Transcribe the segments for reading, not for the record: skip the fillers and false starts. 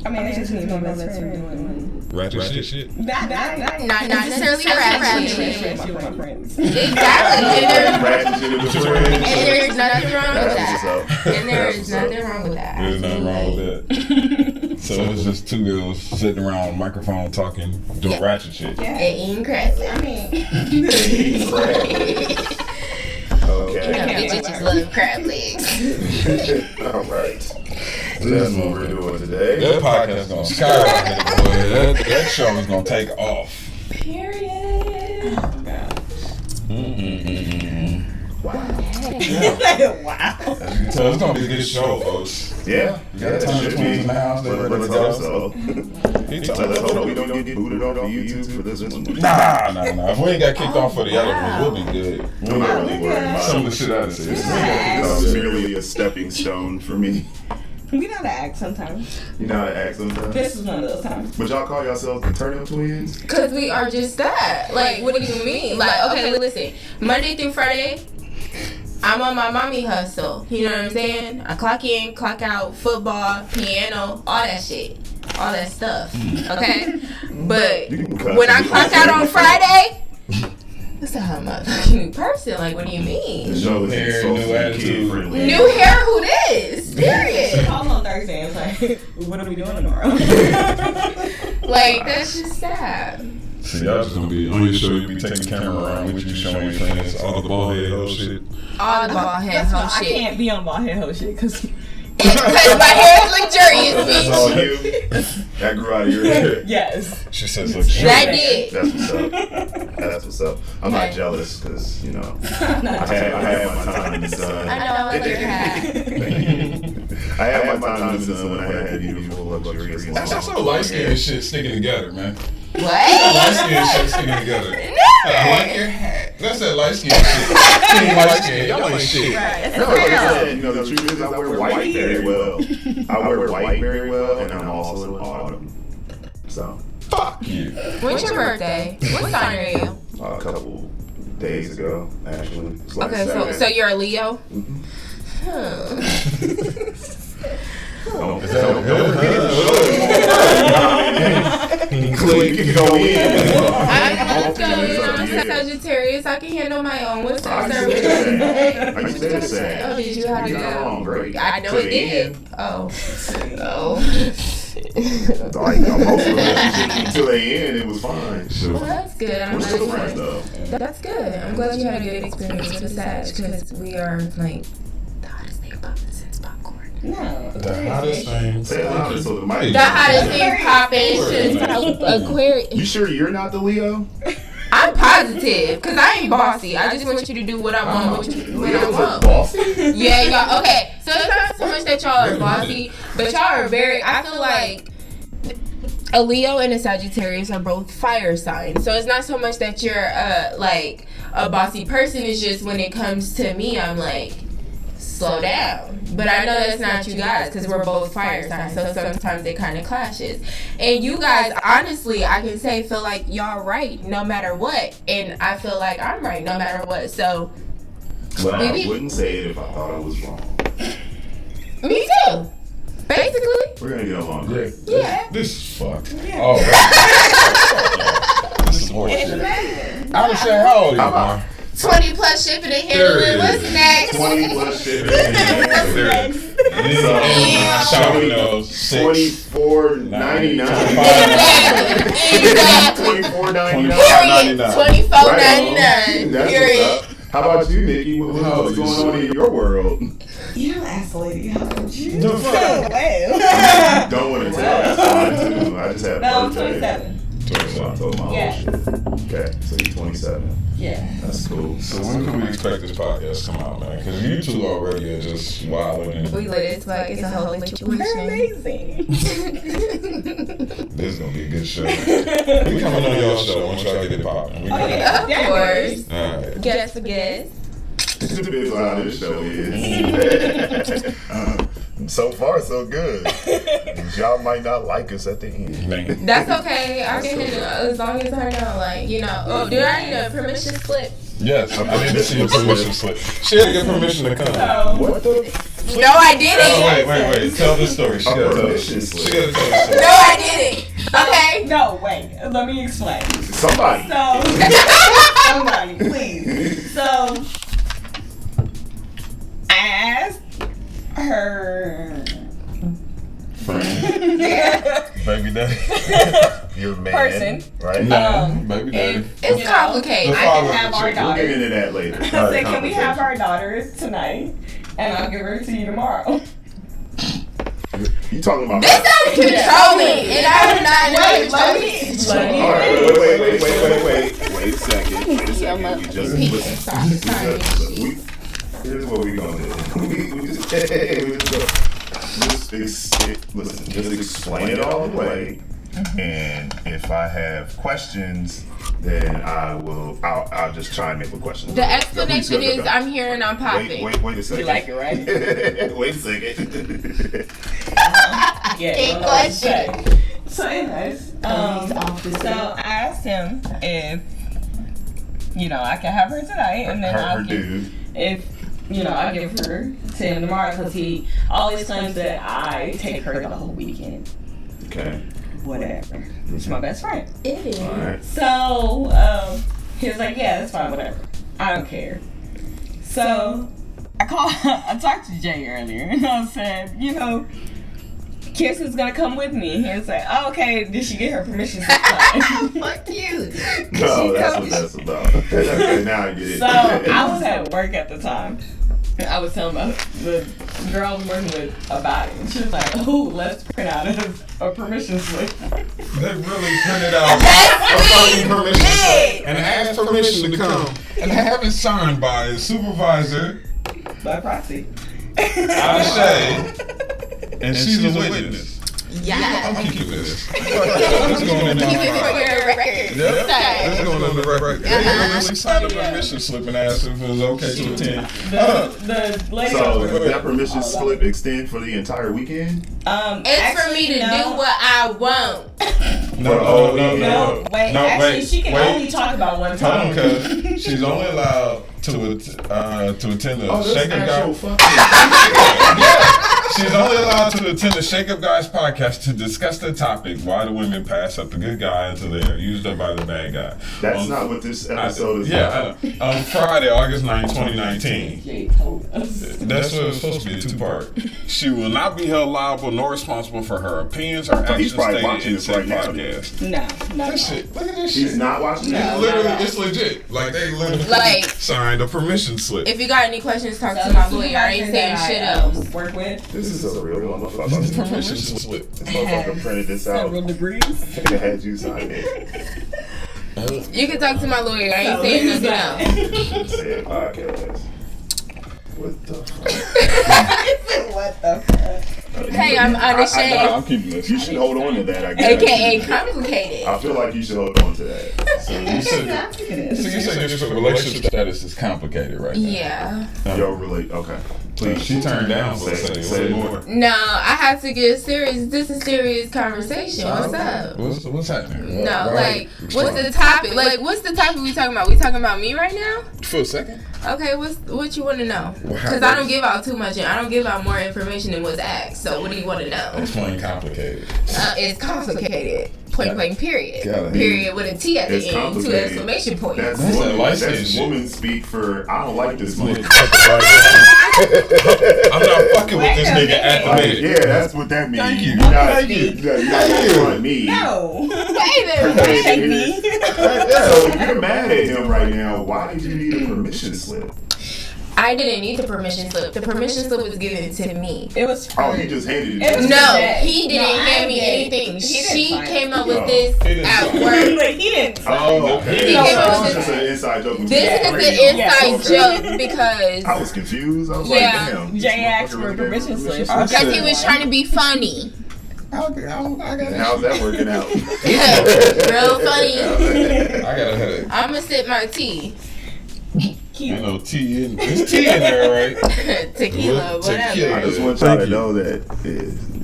I mean, it's just me and my best friend doing ratchet shit. Not necessarily ratchet shit. with my friends. Exactly. Ratchet shit with your friends. And there's nothing wrong with That's that. what's up. And there is nothing wrong with that. There's nothing wrong with that. So it's just two girls sitting around a microphone talking, doing ratchet shit. Yeah. And eating crab legs. I mean, Okay. Bitches just love crab legs. All right. So that's what we're doing today. That podcast is gonna skyrocket, boy. That show is gonna take off. period. Oh, God. Wow. Wow. As you can tell, it's gonna be a good show, folks. Yeah. You got time to twins in the house. They're ready to Let's go. hope so. He So let's hope we don't get booted off of YouTube for this one. Nah. If we ain't got kicked off for the other ones, we'll be good. I'm not really worried about Some it. of the shit I done said. It's merely a stepping stone for me. We know to act sometimes. You know how to act sometimes. This is one of those times. But y'all call yourselves the turnip twins? Because we are just that. Like, what do you mean? Like, okay, listen. Monday through Friday, I'm on my mommy hustle. You know what I'm saying? I clock in, clock out, football, piano, all that shit. All that stuff. Okay? But You can cut. when I clock out on Friday, that's a motherfucking new person. Like, what do you mean? The show New hair, is new so attitude. kid friendly. New hair, who this? Period. Call on Thursday and say, what are we doing tomorrow? Like, that's just sad. See, y'all just gonna be on your show, you be taking the camera around with you, showing your friends all the bald head whole shit. All the bald head That's why whole I shit. can't be on bald head whole shit because Because my hair is luxurious, That's all bitch. you. That grew out of your head. yes. She says, look, shit. That did. That's what's up. That's what's up. I'm not jealous because, you know, I had my time in the sun. I know, I like your hat. I had my time in the sun when I had beautiful, luxurious. That's so light skin and shit sticking together, man. What? Light skin and shit sticking together. I like your hat. That's that light skin shit. Team light skin. Y'all ain't shit. No, like I said, you know, the truth is I wear white very well. I wear white very well, and I'm also an autumn. So, Fuck you. When's your birthday? What sign are you? a couple days ago, actually. It was like Okay, so Saturday. you're a Leo? Oh, Is that Click, you go in. Let's go. You know, I'm Sagittarius. I can handle my own. What's I up, used to sir? say that. I used to say Oh, sad. did you have to You're not wrong, go? great. I know To it the did. end. Oh. Like, most of it, until the end, it was fine. Well, that's good. I'm We're still glad friends, you though. That's good. I'm glad you had a good experience with Sag because we are like the hottest thing popping since popcorn. No. The hottest thing. Say it louder so the mic. The hottest thing popping since Aquarius. You sure you're not the Leo? I'm positive because I ain't bossy. I just want you to do what I want. What I Leo's are want. bossy? Yeah, y'all. Okay, so it's not so much that y'all are bossy, but y'all are very. I feel like a Leo and a Sagittarius are both fire signs. So it's not so much that you're like a bossy person. It's just when it comes to me, I'm like, slow down. But I know that's not you guys because we're both fire signs. So sometimes it kind of clashes. And you guys, honestly, I can say feel like y'all right no matter what, and I feel like I'm right no matter what. So But I Maybe- wouldn't say it if I thought I was wrong. me too. Basically, We're gonna get along great. yeah. This is fucked. Oh, that's- this is bullshit. I understand how old you are. 20 plus shipping and There it handling. What's is. next? 20 plus shipping. Shopping those 6. 24.99. Exactly. 24.99. Period. $24.99. $24.99. That's Period. what's up. How about you, Nikki? What's going on in your world? You don't ask the lady how old you The fuck? Well. Don't want to tell. That's fine too. I just had a No, I'm birthday. 27. So I told my whole Yeah. shit. Okay, so you're 27. Yeah. That's cool. So when can we expect this podcast to come out, man? Because you two already are just wilding and We lit it like it's a whole You're situation. amazing. this is going to be a good show. We coming on y'all show once y'all get it popping. We coming. yeah. Of course. All right. Guess for guess. It depends on how this show is. So far, so good. Y'all might not like us at the end. Man. That's okay. I can handle it as long as I know, like, you know. Oh, do I need a permission slip? Yes, I need to see your permission slip. She had to get permission to come. So, What the? No, I didn't. Wait. Tell the story. She gotta tell the story. She gotta tell the story. No, I didn't. Okay. No, wait. Let me explain. Somebody. So, somebody, please. So, I asked her. Baby daddy. Your man. Person. Right? Baby daddy. It's complicated. The I father can have of the our child. We'll get daughter. into that later. I said, can we have our daughter tonight? And I'll give her to you tomorrow. You talking about? This sounds controlling, and I would not know. All right, wait a second. We just here's what we gonna do. Just explain it all the way. And if I have questions, then I'll just chime in with questions. The explanation is I'm here and I'm popping. Wait a second. You like it, right? Wait a second. Yeah. Good well, question. So anyways, so I asked him if, I can have her tonight, and then Her I'll give, dude. if, I give her to him tomorrow, because he always claims that I take her the whole weekend. Okay. Whatever. She's my best friend. It is. All right. So, he was like, yeah, that's fine, whatever. I don't care. So, I talked to Jay earlier, and I said, Kirsten's gonna come with me. He was like, oh, okay, did she get her permission to fly? Fuck you. No, that's what that's about. Okay, now I get it. So, I was at work at the time. I was telling the girl I was working with about it. And she was like, oh, let's print out a permission slip. They really printed out a fucking permission slip and asked permission to come and have it signed by a supervisor, By proxy. Ashay, and she's a witness. Yeah. I'm keeping this. Let's go on in Keep it there. for your record. Yep. Let's go on the record. They really signed a permission slip and asked if it was okay to attend. The lady. So, does that permission slip extend for the entire weekend? It's for me to do what I want. No. Wait, actually, she can only talk about one Hold on, time. cuz she's only allowed to attend the Shake Up Guys. She's only allowed to attend the Shake Up Guys podcast to discuss the topic: why do women pass up the good guy until they are used up by the bad guy? That's not what this episode is about. On Friday, August 9, 2019. Jay told us. That's what it's supposed to be, a two-part. She will not be held liable nor responsible for her opinions or actions He's probably stated watching in this said right now. podcast. No, not This at all. shit, look at this He's shit. not watching No. that? Literally, it's legit. Like, they literally Like- signed a permission slip. If you got any questions, talk So to my the lawyer. I ain't saying supervisor shit that I, else. work with This is a real motherfucker. Permission slip. This motherfucker printed this out several degrees. and had you sign it. You can talk to my lawyer. I ain't saying nothing else. Said podcast. What the fuck? What the fuck? Hey, I'm unashamed. I'm keeping this. You should hold on to that, I guess. AKA complicated. I feel like you should hold on to that. So you said your relationship status is complicated right now. Yeah. Yo, really? Okay. Please. She turned down, so say more. No, I have to get serious. This is a serious conversation. What's up? What's happening? No, like, what's the topic? Like, what's the topic we talking about? We talking about me right now? For a second. Okay, what you want to know? Well, Because I don't give out too much, and I don't give out more information than what's asked. So what do you want to know? Explain complicated. It's complicated. Point blank. Period. Got it. Period with a T at the It's end. Two complicated. exclamation points. That's That's woman, that light skin that's shit. woman speak for, I don't like this I'm nigga. not fucking with this nigga at the Like, minute. yeah, that's what that means. Thank you. You gotta, Thank you. you gotta front me. No. Wait a minute. Take me. So if you're mad at him right now, why did you need a permission slip? I didn't need the permission slip. The permission slip was given to me. It was. Oh, he just handed it It to was you. No, Jay. he didn't No, I hand me did. anything. He didn't She sign came it. up with No, this he didn't at sign it. work. Like, he didn't. Oh, okay. He came up with This this- is an inside joke. This is an inside joke because I was confused. I was Yeah. like, damn. Jay asked for a permission slip. because he was trying to be funny. I got How's that working out? Real funny. I got a headache. I'ma sip my tea. Ain't no tea in. There's tea in there, right? Tequila, whatever. Tequila. I just want y'all Thank to you. know that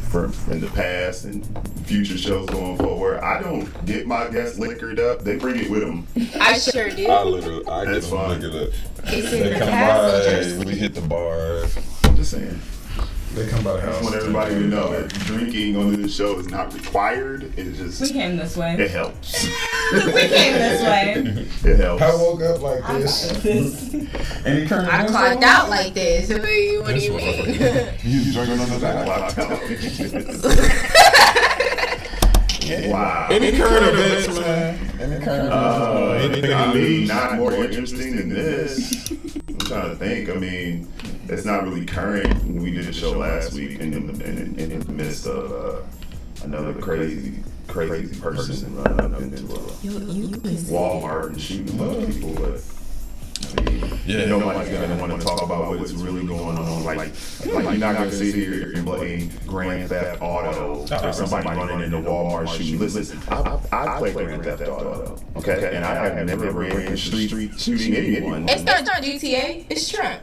from in the past and future shows going forward, I don't get my guests liquored up. They bring it with them. I sure do. I That's get them fine. liquored up. It's They in the come passengers. by, we hit the bars. I'm just saying. They come by the I house. just want everybody to know that drinking on this show is not required. It just We came this way. it helps. We came this way. It helps. I woke up like this. Any current I events clocked going out on? like this. What do you mean? You drinking on the back? Wow. Any current events, man? Any current events? Anything I in the mean, news? not more interesting than this. I'm trying to think. I mean, it's not really current. We did a show last week in the midst of another crazy person running up into a Walmart and shooting a bunch of people. But I mean, nobody's gonna want to talk about what's really going on. Like you're not gonna sit here and play Grand Theft Auto or somebody running into Walmart shooting. Listen, I play Grand Theft Auto, okay, and I have never ran in the street shooting anyone. It's not GTA. It's Trump.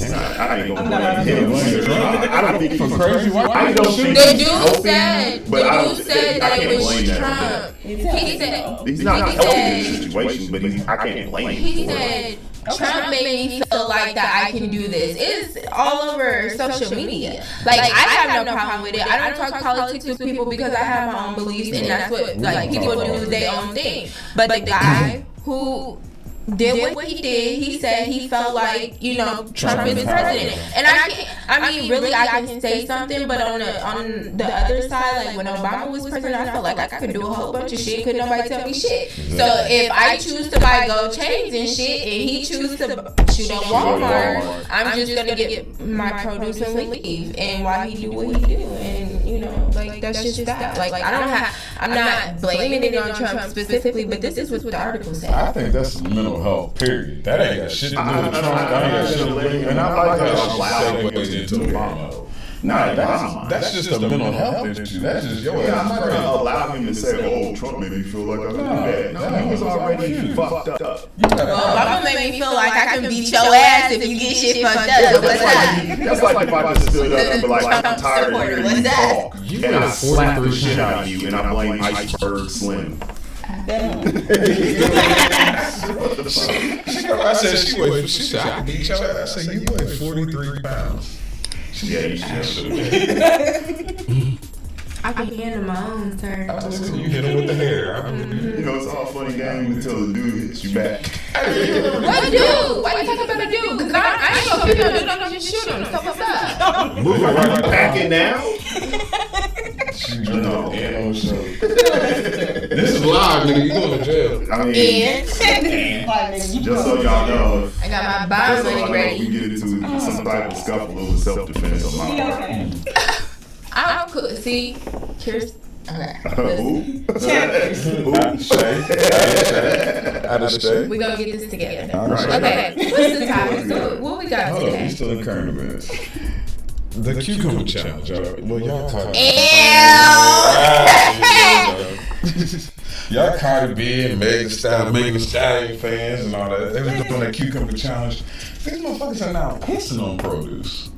I ain't gonna play him. I don't think he's crazy white I don't think The he's dude helping, said. but I The don't dude said I that can't it was blame that. Trump. He said. He's not He helping said- the situation, but I can't blame him. He said Trump made me feel like that I can do this. It's all over social media. Like I have no problem with it. I don't talk politics with people because I have my own beliefs and that's what like people do their own thing. But the guy who did what he did, he said he felt like, you know, Trump is president. And I mean really I can say something, but on the other side, like when Obama was president, I felt like I could do a whole bunch of shit, could nobody tell me shit. So if I choose to buy gold chains and shit and he chooses to shoot at Walmart, I'm just gonna get my produce and leave. And why he do what he do, and you know, like that's just that. Like I'm not blaming it on Trump specifically, but this is what the article said. I think that's mental health, period. That ain't got shit to do with Trump. That ain't got shit to do with, and I like how she segues into Obama. Nah, that's just a mental health issue. That's just your I'm not gonna allow him to say, "Oh, Trump made me feel like I can do that." No, he was already fucked up. Obama made me feel like I can beat your ass if you get shit fucked up. What's that? That's like if I just stood up and be like, "I'm tired of hearing What's you that? talk," and I slap the shit out of you, and I blame Iceberg Slim. I said she weighed. She said I can beat your ass. I said you weigh 43 pounds. Yeah, you should. I can handle my own turn. I said you hit him with the hair. You know, it's all funny game until the dude hits you back. What dude? Why you talking about a dude? Because I ain't gonna pick no dude, I'm gonna just shoot him. So what's up? Move right back in now. She no. This is live, nigga. You going to jail? I mean, And just so y'all know, I got my just bond so money y'all know, if we ready. get into some type of scuffle over self-defense on my part. Okay. I'm cool. See, Kirsten. Okay. Who? Out of state. We gonna get this together. Right. Okay. What's the topic? So, what we got Hold on, we today? still in current events. The cucumber challenge. Well, y'all caught y'all Cardi B and Megan Thee Stallion fans and all that. They was doing that cucumber challenge. These motherfuckers are now pissing on produce.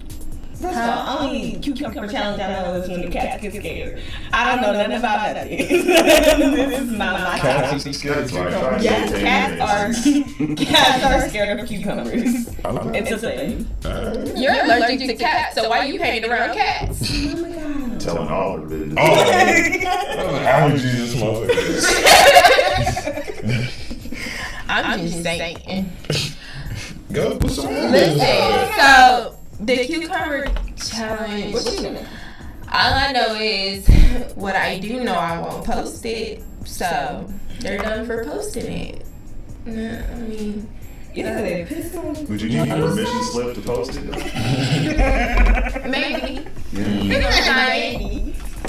That's the only cucumber challenge I know is when the cats get scared. I don't know nothing about nothing. This is not my Cats topic. are scared of cucumbers. Yes, cats are scared of cucumbers. It's a thing. You're allergic to cats, so why you hanging around cats? Telling all the business. Oh, allergies, this motherfucker. I'm just saying. Go put some Listen, so the cucumber challenge. All I know is what I do know. I won't post it, so they're done for posting it. I mean, Yeah, they Would you need a permission slip to post it? maybe.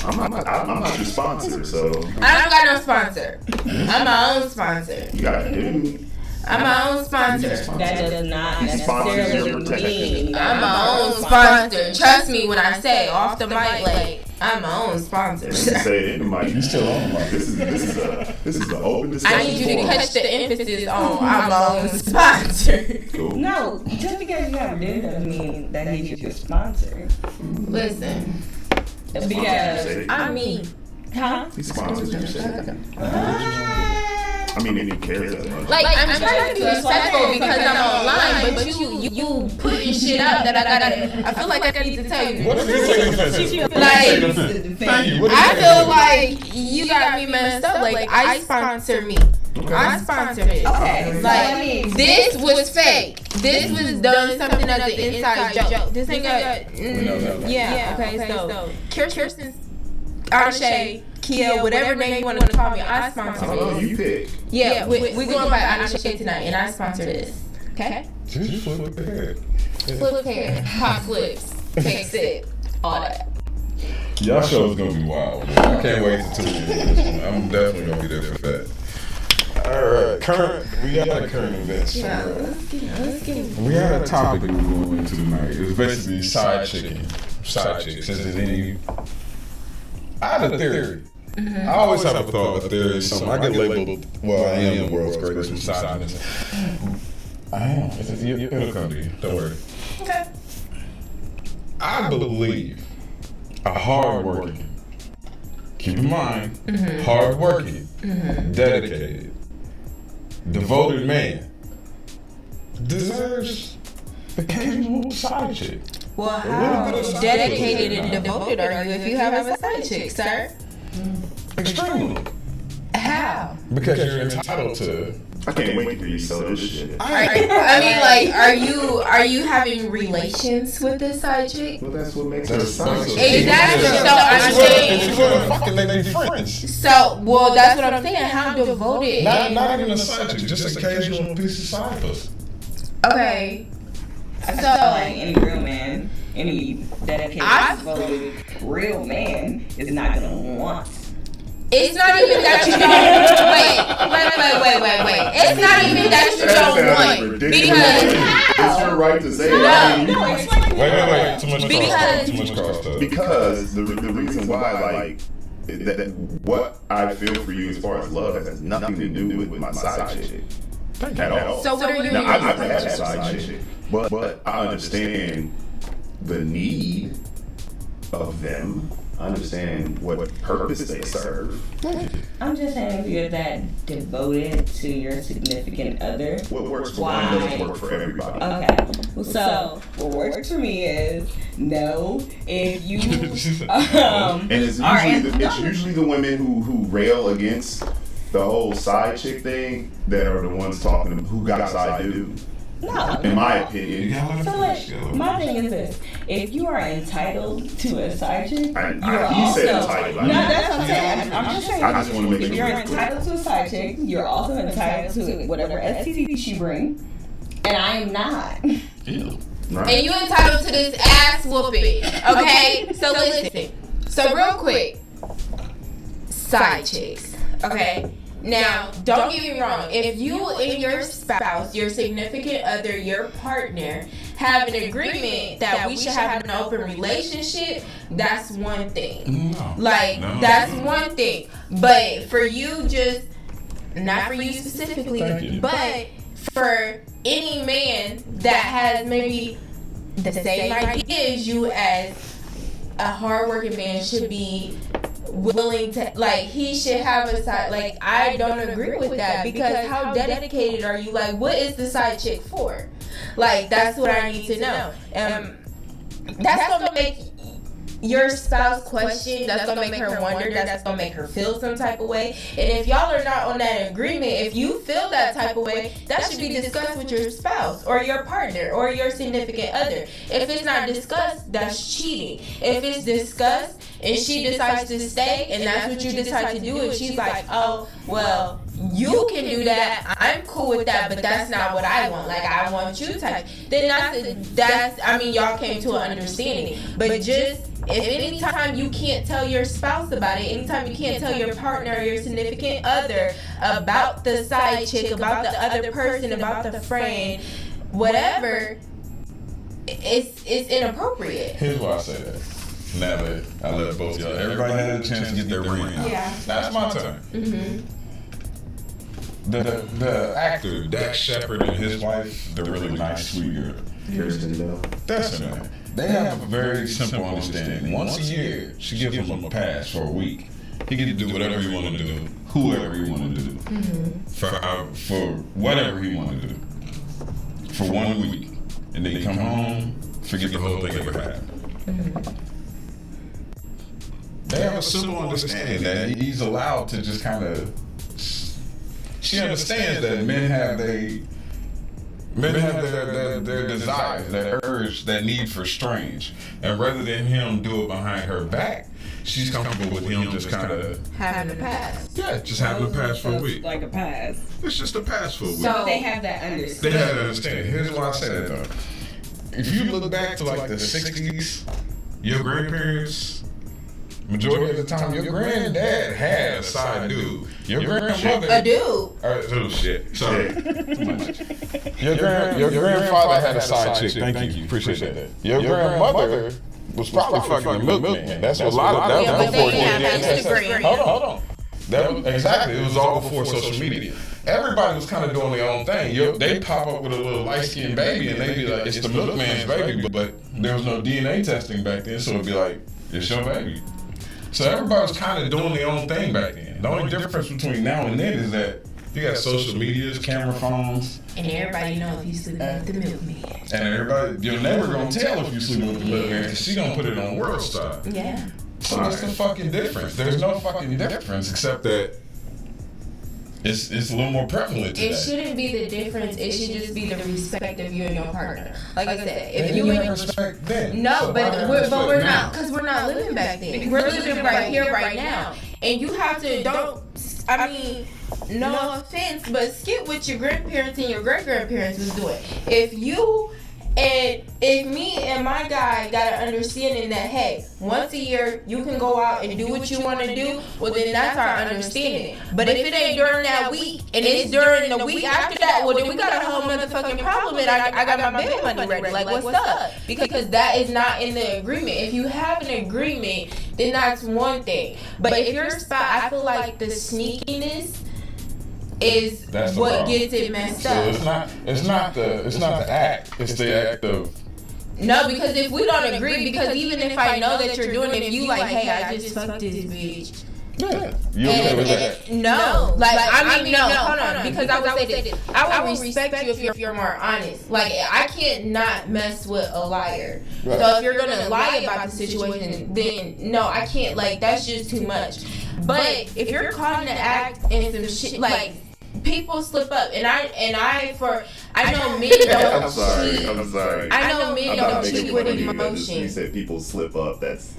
I'm not your sponsor, so I don't got no sponsor. I'm my own sponsor. you gotta do. I'm my own sponsor. That does not Sponsors necessarily are protected. mean I'm my own sponsor. Trust me when I say off the mic, like I'm my own sponsor. You can say it in the mic. You still on the mic. This is the open discussion. I need you to forum. catch the emphasis on I'm my own sponsor. Cool. No, just because you have a dude doesn't mean that he's your sponsor. Listen, Because I mean, huh? He sponsors your shit. I mean, if you care that much. Like, I'm trying to be respectful because I'm online, but you putting shit out that I feel like I need to tell you. What if you take offense? Like, I feel like you got me messed up. Like, I sponsor me. I sponsored it. Okay. Like, this was fake. This was done something as an inside joke. This ain't got. Yeah. Okay. So, Kirsten, Anashay, Kia, whatever name you want to call me, I sponsor Oh, this. you pick. Yeah, we going by Anashay tonight, and I sponsor this. Okay. Just flip the head. Flip hair, pop flips, take sip, all that. Y'all show is gonna be wild. Man. I can't wait to tune in to this one. I'm definitely gonna be there for that. Alright, we got a current event. We had a topic we were going into tonight. It was basically side chicking. Side chicks. Is it any? I had a theory. I always have a thought, a theory, something. I get labeled, well, I am the world's greatest misogynist. I am. It'll come to you. Don't worry. Okay. I believe a hardworking, keep in mind, hardworking, dedicated, devoted man deserves occasional side chick. Well, how dedicated and devoted are you if you have a side chick, sir? Extremely. How? Because you're entitled to. I can't wait to hear you sell this shit. I mean, like, are you having relations with this side chick? Well, that's what makes her a side chick. Exactly. So I'm saying. If you're fucking, they be friends. So, well, that's what I'm saying. How devoted? Not even a side chick, just occasional piece of side pussy. Okay. I feel like any real man, any dedicated, devoted real man is not gonna want. It's not even that you don't. Wait. It's not even that you don't want. Because it's your right to say Wait. Too much crosstalk. Because the reason why, like, that what I feel for you as far as love has nothing to do with my side chick at all. So what are you? Now, I've never had a side chick, but I understand the need of them. I understand what purpose they serve. I'm just saying, if you're that devoted to your significant other, What works for one doesn't work for everybody. okay. So what works for me is no. If you And it's usually the women who rail against the whole side chick thing that are the ones talking who got side dude. no. In my opinion, So like, my thing is this: if you are entitled to a side chick, you're he also said entitled. no. That's what I'm saying. I'm just saying. I just want to make If sure you're it's clear. entitled to a side chick, you're also entitled to whatever STD she brings, and I am not. Right? And you entitled to this ass whooping. Okay? So listen. So real quick. Side chicks. Okay? Now, don't get me wrong. If you and your spouse, your significant other, your partner have an agreement that we should have an open relationship, that's one thing. That's one thing. But for you just, not for you specifically, but for any man that has maybe the same idea as you, as a hardworking man should be willing to, like, he should have a side. Like, I don't agree with that, because how dedicated are you? Like, what is the side chick for? Like, that's what I need to know. That's gonna make your spouse question, that's gonna make her wonder, that's gonna make her feel some type of way. And if y'all are not on that agreement, if you feel that type of way, that should be discussed with your spouse or your partner or your significant other. If it's not discussed, that's cheating. If it's discussed and she decides to stay and that's what you decide to do, and she's like, oh, well, you can do that, I'm cool with that, but that's not what I want. Like, I want you type. Then that's I mean, y'all came to an understanding. But just, if anytime you can't tell your spouse about it, anytime you can't tell your partner or your significant other about the side chick, about the other person, about the friend, whatever, it's inappropriate. Here's why I say that. Now that I let both y'all, everybody had a chance to get their ring out. Yeah. Now it's my turn. The actor Dax Shepard and his wife, the really nice, sweet girl. Kirsten Bell. That's her name. They have a very simple understanding. Once a year, she gives him a pass for a week He can do whatever he want to do, whoever he want to do, for whatever he want to do, for 1 week, and then come home, forget the whole thing ever happened. They have a simple understanding that he's allowed to just kind of. She understands that men have their desires, that urge, that need for strange, and rather than him do it behind her back, she's comfortable with him just kind of having a pass. Yeah, just having a pass for a week. Like a pass. It's just a pass for a week. So They have that understanding. They have that understanding. Here's why I say that though. If you look back to like the 60s, your grandparents, majority of the time, your granddad had a side dude. Your grandmother, a dude. Oh shit! Sorry. Your grandfather had a side chick. Thank you. Appreciate that. Your grandmother was probably fucking the milkman. That's what a lot of that Yeah, was but they before. didn't have Instagram. Hold on. Exactly. It was all before social media. Everybody was kind of doing their own thing. They pop up with a little light-skinned baby, and they be like, "It's the milkman's baby," but there was no DNA testing back then, so it'd be like, "It's your baby." So everybody was kind of doing their own thing back then. The only difference between now and then is that you got social medias, camera phones, And everybody know if you sleep with the milkman. and everybody, you're never gonna tell if you sleeping with the milkman because she gonna put it on World Star. Yeah. So what's the fucking difference? There's no fucking difference except that it's a little more prevalent today. It shouldn't be the difference. It should just be the respect of you and your partner. Like I said, if Maybe you you ain't respect then. no, So but why we're respect now? not, because we're not living back then. We're living right here, right now. And you have to, no offense, but skip what your grandparents and your great-grandparents was doing. If me and my guy got an understanding that, hey, once a year you can go out and do what you want to do, well then that's our understanding. But if it ain't during that week and it's during the week after that, well then we got a whole motherfucking problem and I got my bail money ready. Like, what's up? Because that is not in the agreement. If you have an agreement, then that's one thing. But if your spouse, I feel like the sneakiness is That's the what problem. gets it messed So up. it's not the act. It's the act of. No, because if we don't agree, because even if I know that you're doing it, if you like, hey, I just fucked this bitch. Yeah. You okay with that? No, hold on, because I would say this. I would respect you if you're more honest. Like, I can't not mess with a liar. Right. So if you're gonna lie about the situation, then no, I can't. Like, that's just too much. But if you're caught in the act and some shit, like, people slip up, and I know men don't I'm sorry. cheat. I'm sorry. I know men I'm not don't making cheat with fun of you. You emotion. said people slip up. That's.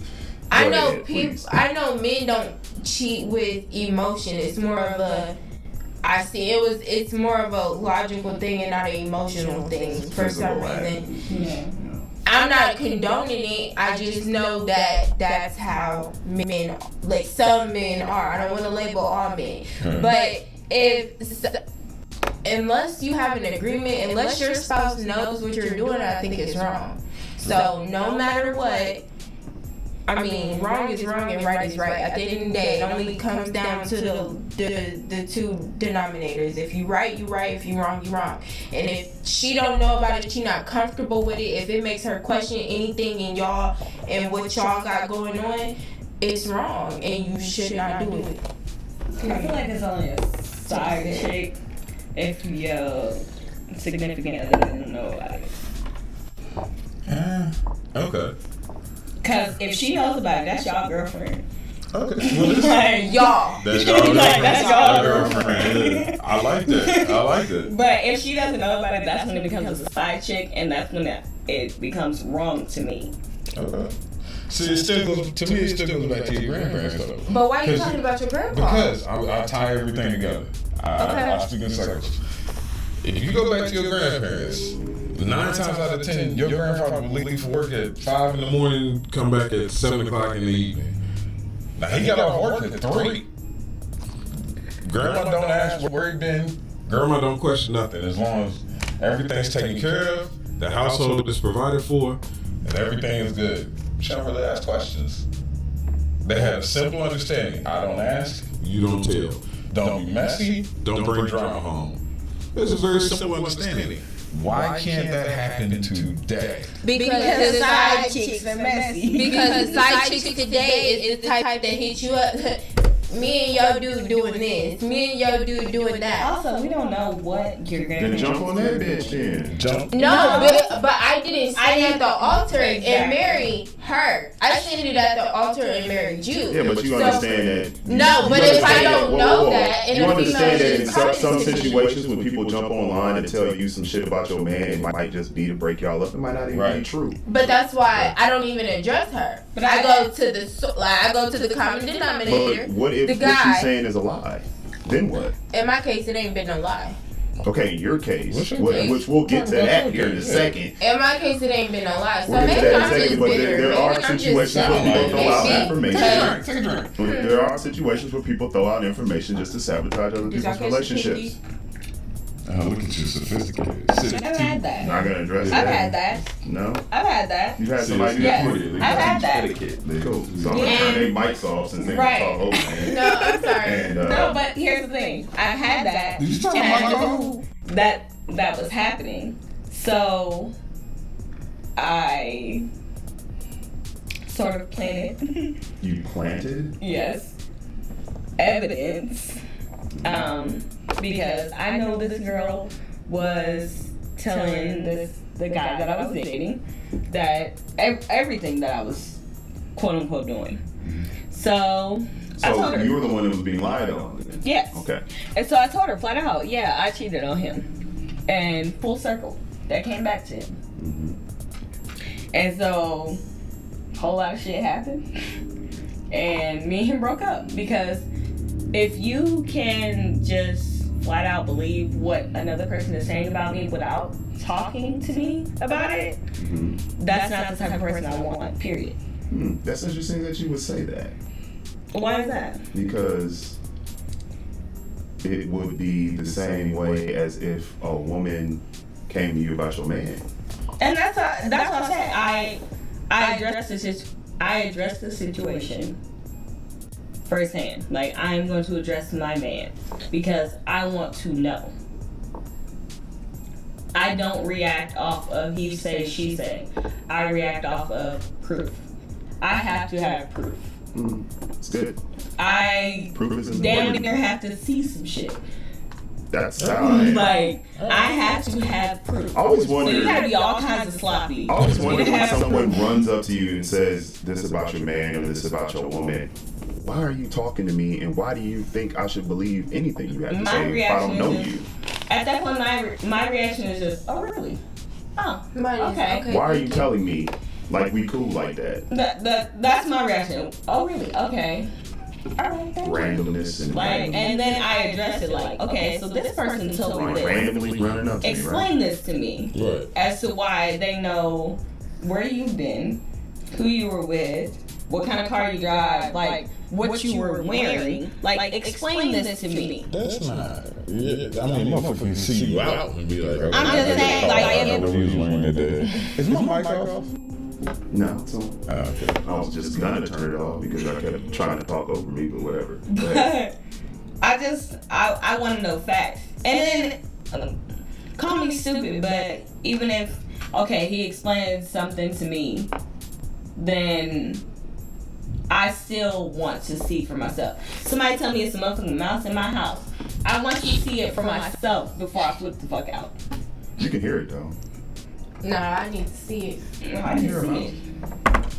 I Go know ahead, please. I know men don't cheat with emotion. It's more of a. It's more of a logical thing and not an emotional thing for some Physical act. reason. Yeah. I'm not condoning it. I just know that that's how men, like some men are. I don't want to label all men, but unless you have an agreement, unless your spouse knows what you're doing, I think it's wrong. So no matter what, I mean, wrong is wrong and right is right. At the end of the day, it only comes down to the two denominators. If you right, you right. If you wrong, you wrong. And if she don't know about it, she not comfortable with it, if it makes her question anything in y'all and what y'all got going on, it's wrong and you should not do it. I feel like it's only a side chick if your significant other doesn't know about it. Okay. Cause if she knows about it, that's y'all girlfriend. Okay. Well, Like, Y'all. that's y'all Like, that's y'all girlfriend. I like that. But if she doesn't know about it, that's when it becomes a side chick, and that's when it becomes wrong to me. Okay. See, it still goes to me. It still goes back to your grandparents though. But why are you talking about your grandpa? Because I tie everything together. I speak in circles. If you go back to your grandparents, 9 times out of 10, your grandfather would leave for work at 5 in the morning, come back at 7 o'clock in the evening. Now he got off work at 3. Grandma don't ask where he been. Grandma don't question nothing. As long as everything's taken care of, the household is provided for, and everything is good. She don't really ask questions. They have a simple understanding. I don't ask, you don't tell. Don't be messy, don't bring drama home. It's a very simple understanding. Why can't that happen today? Because the side chicks are messy. Because the side chicks today is the type that hit you up. me and your dude doing this, me and your dude doing that. Also, we don't know what you're gonna Then do. jump on that bitch then. Jump. No, but I didn't stand at the altar and marry her. I standed at the altar and married you. Yeah, but you understand that. No, but if I don't know that, and you a understand that in female some is situations when people jump online and tell you some shit about your man, it might just be to break y'all up. It might not even be true. But that's why I don't even address her. But I go to the common denominator. But what if the what guy, she's saying is a lie? Then what? In my case, it ain't been a lie. Okay, in your case, What's which we'll get to that here in a second. In my case, it ain't been a lie. So We'll get to maybe that in a I'm second, just but bitter. there are Maybe I'm situations just where people throw out maybe. information. Take a drink. There are situations where people throw out information just to sabotage other Did y'all people's catch relationships. Look at you, sophisticated. I've had that. Not gonna address I've that. had that. No, I've had that. you've had somebody do Yes. that. I've had that. Cool. So I'm gonna turn their mics off since they Right. talk over me. No, I'm sorry. And No, but here's the thing. I've had that. Did you talk and about I my knew that was happening. So I sort of planted. you planted. Yes. Evidence. Because I know this girl was telling the guy that I was dating that everything that I was quote unquote doing. So I told So her. you were the one that was being lied on. Then. Yes. Okay. And so I told her flat out, yeah, I cheated on him. And full circle, that came back to him. And so, a whole lot of shit happened. And me and him broke up. Because if you can just flat out believe what another person is saying about me without talking to me about it, that's not the type of person I want, period. That's interesting that you would say that. Why is that? Because it would be the same way as if a woman came to you about your man. And that's what I said. I addressed the situation firsthand. Like, I'm going to address my man because I want to know. I don't react off of he say, she say. I react off of proof. I have to have proof. It's good. I Proof is damn important. near have to see some shit. That's how I am. Like, I have to have proof. I always So wonder. you gotta be all kinds of sloppy. I always You wonder when have someone proof. runs up to you and says this about your man or this about your woman. Why are you talking to me, and why do you think I should believe anything you have to My say if I don't reaction know is you? At that point, my reaction is just, oh, really? Oh, Mine is, okay. Why are you telling me like we cool like that? That's my reaction. Oh, really? Okay. All right, thank you. Randomness and Like, and then I address it like, okay, so this person told me like this. randomly running up to me, right? Explain this to me Right. as to why they know where you've been, who you were with, what kind of car you drive, like what you were wearing. Like, explain this to me. That's not. Yeah, I mean, motherfucker can see you out and be like, okay, I'm just saying, like, I know what he was wearing that day. Is my mic off? No, so Okay. I was just gonna turn it off because I kept trying to talk over me, but whatever. Go ahead. But I want to know facts. And then, call me stupid, but even if, okay, he explained something to me, then I still want to see for myself. Somebody tell me it's a motherfucking mouse in my house. I want to see it for myself before I flip the fuck out. You can hear it though. Nah, I need to see it. I need to see it.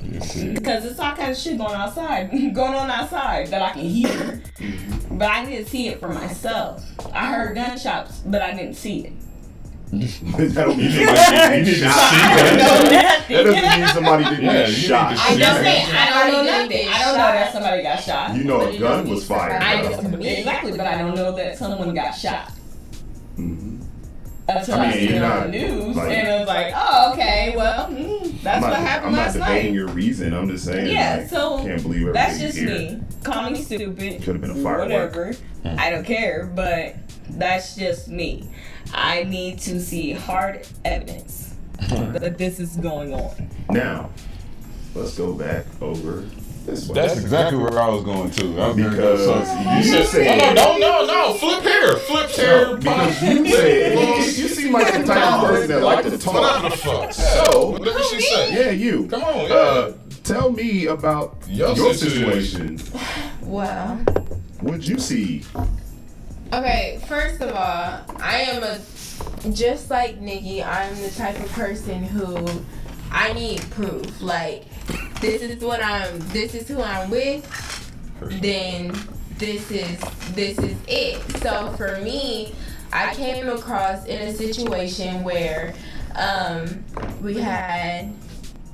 You see. Because it's all kind of shit going on outside that I can hear. But I need to see it for myself. I heard gunshots, but I didn't see it. That don't mean somebody didn't get shot. That doesn't mean somebody didn't get shot. I I'm just saying, I don't know I nothing. I don't know that somebody got shot. You know a gun was fired. I though. don't, exactly, but I don't know that someone got shot. Mhm. Until I I, mean, see it you're on not, the news, like- and it was like, oh, okay, well, that's what happened I'm not last debating night. your reason. I'm just saying. Yeah, like, so can't believe everything that's just you hear. me. Call me stupid. Could have been a firework. Whatever. I don't care, but that's just me. I need to see hard evidence that this is going on. Now, let's go back over this way. That's exactly where I was going to. I was gonna go Because something. you said No, flip here. because you said you seem like the type of person that like to talk. Whatever the fuck. So, Whatever she say. yeah, you. Come on, yeah. Tell me about Your your situation. situation. Well, What'd you see? Okay, first of all, I am just like Nikki, I'm the type of person who I need proof. Like, this is who I'm with, then this is it. So for me, I came across in a situation where we had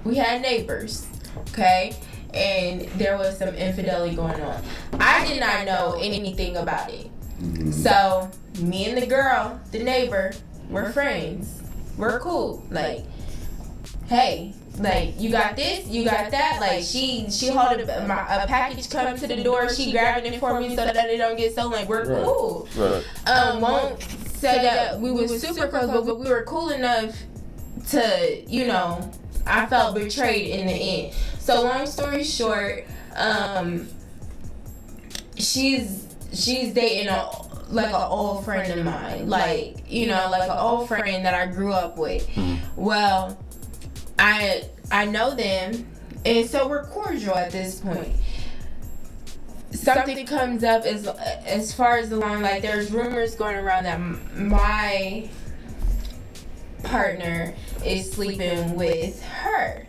neighbors, okay? And there was some infidelity going on. I did not know anything about it. So me and the girl, the neighbor, we're friends. We're cool. Like, hey, like, you got this, you got that. Like, she holding a package come to the door, she grabbing it for me so that it don't get stolen. Like, we're cool. Right. Won't say that we were super close, but we were cool enough to, you know, I felt betrayed in the end. So long story short, she's dating an old friend of mine, like, you know, like an old friend that I grew up with. Well, I know them, and so we're cordial at this point. Something comes up as far as along, like, there's rumors going around that my partner is sleeping with her.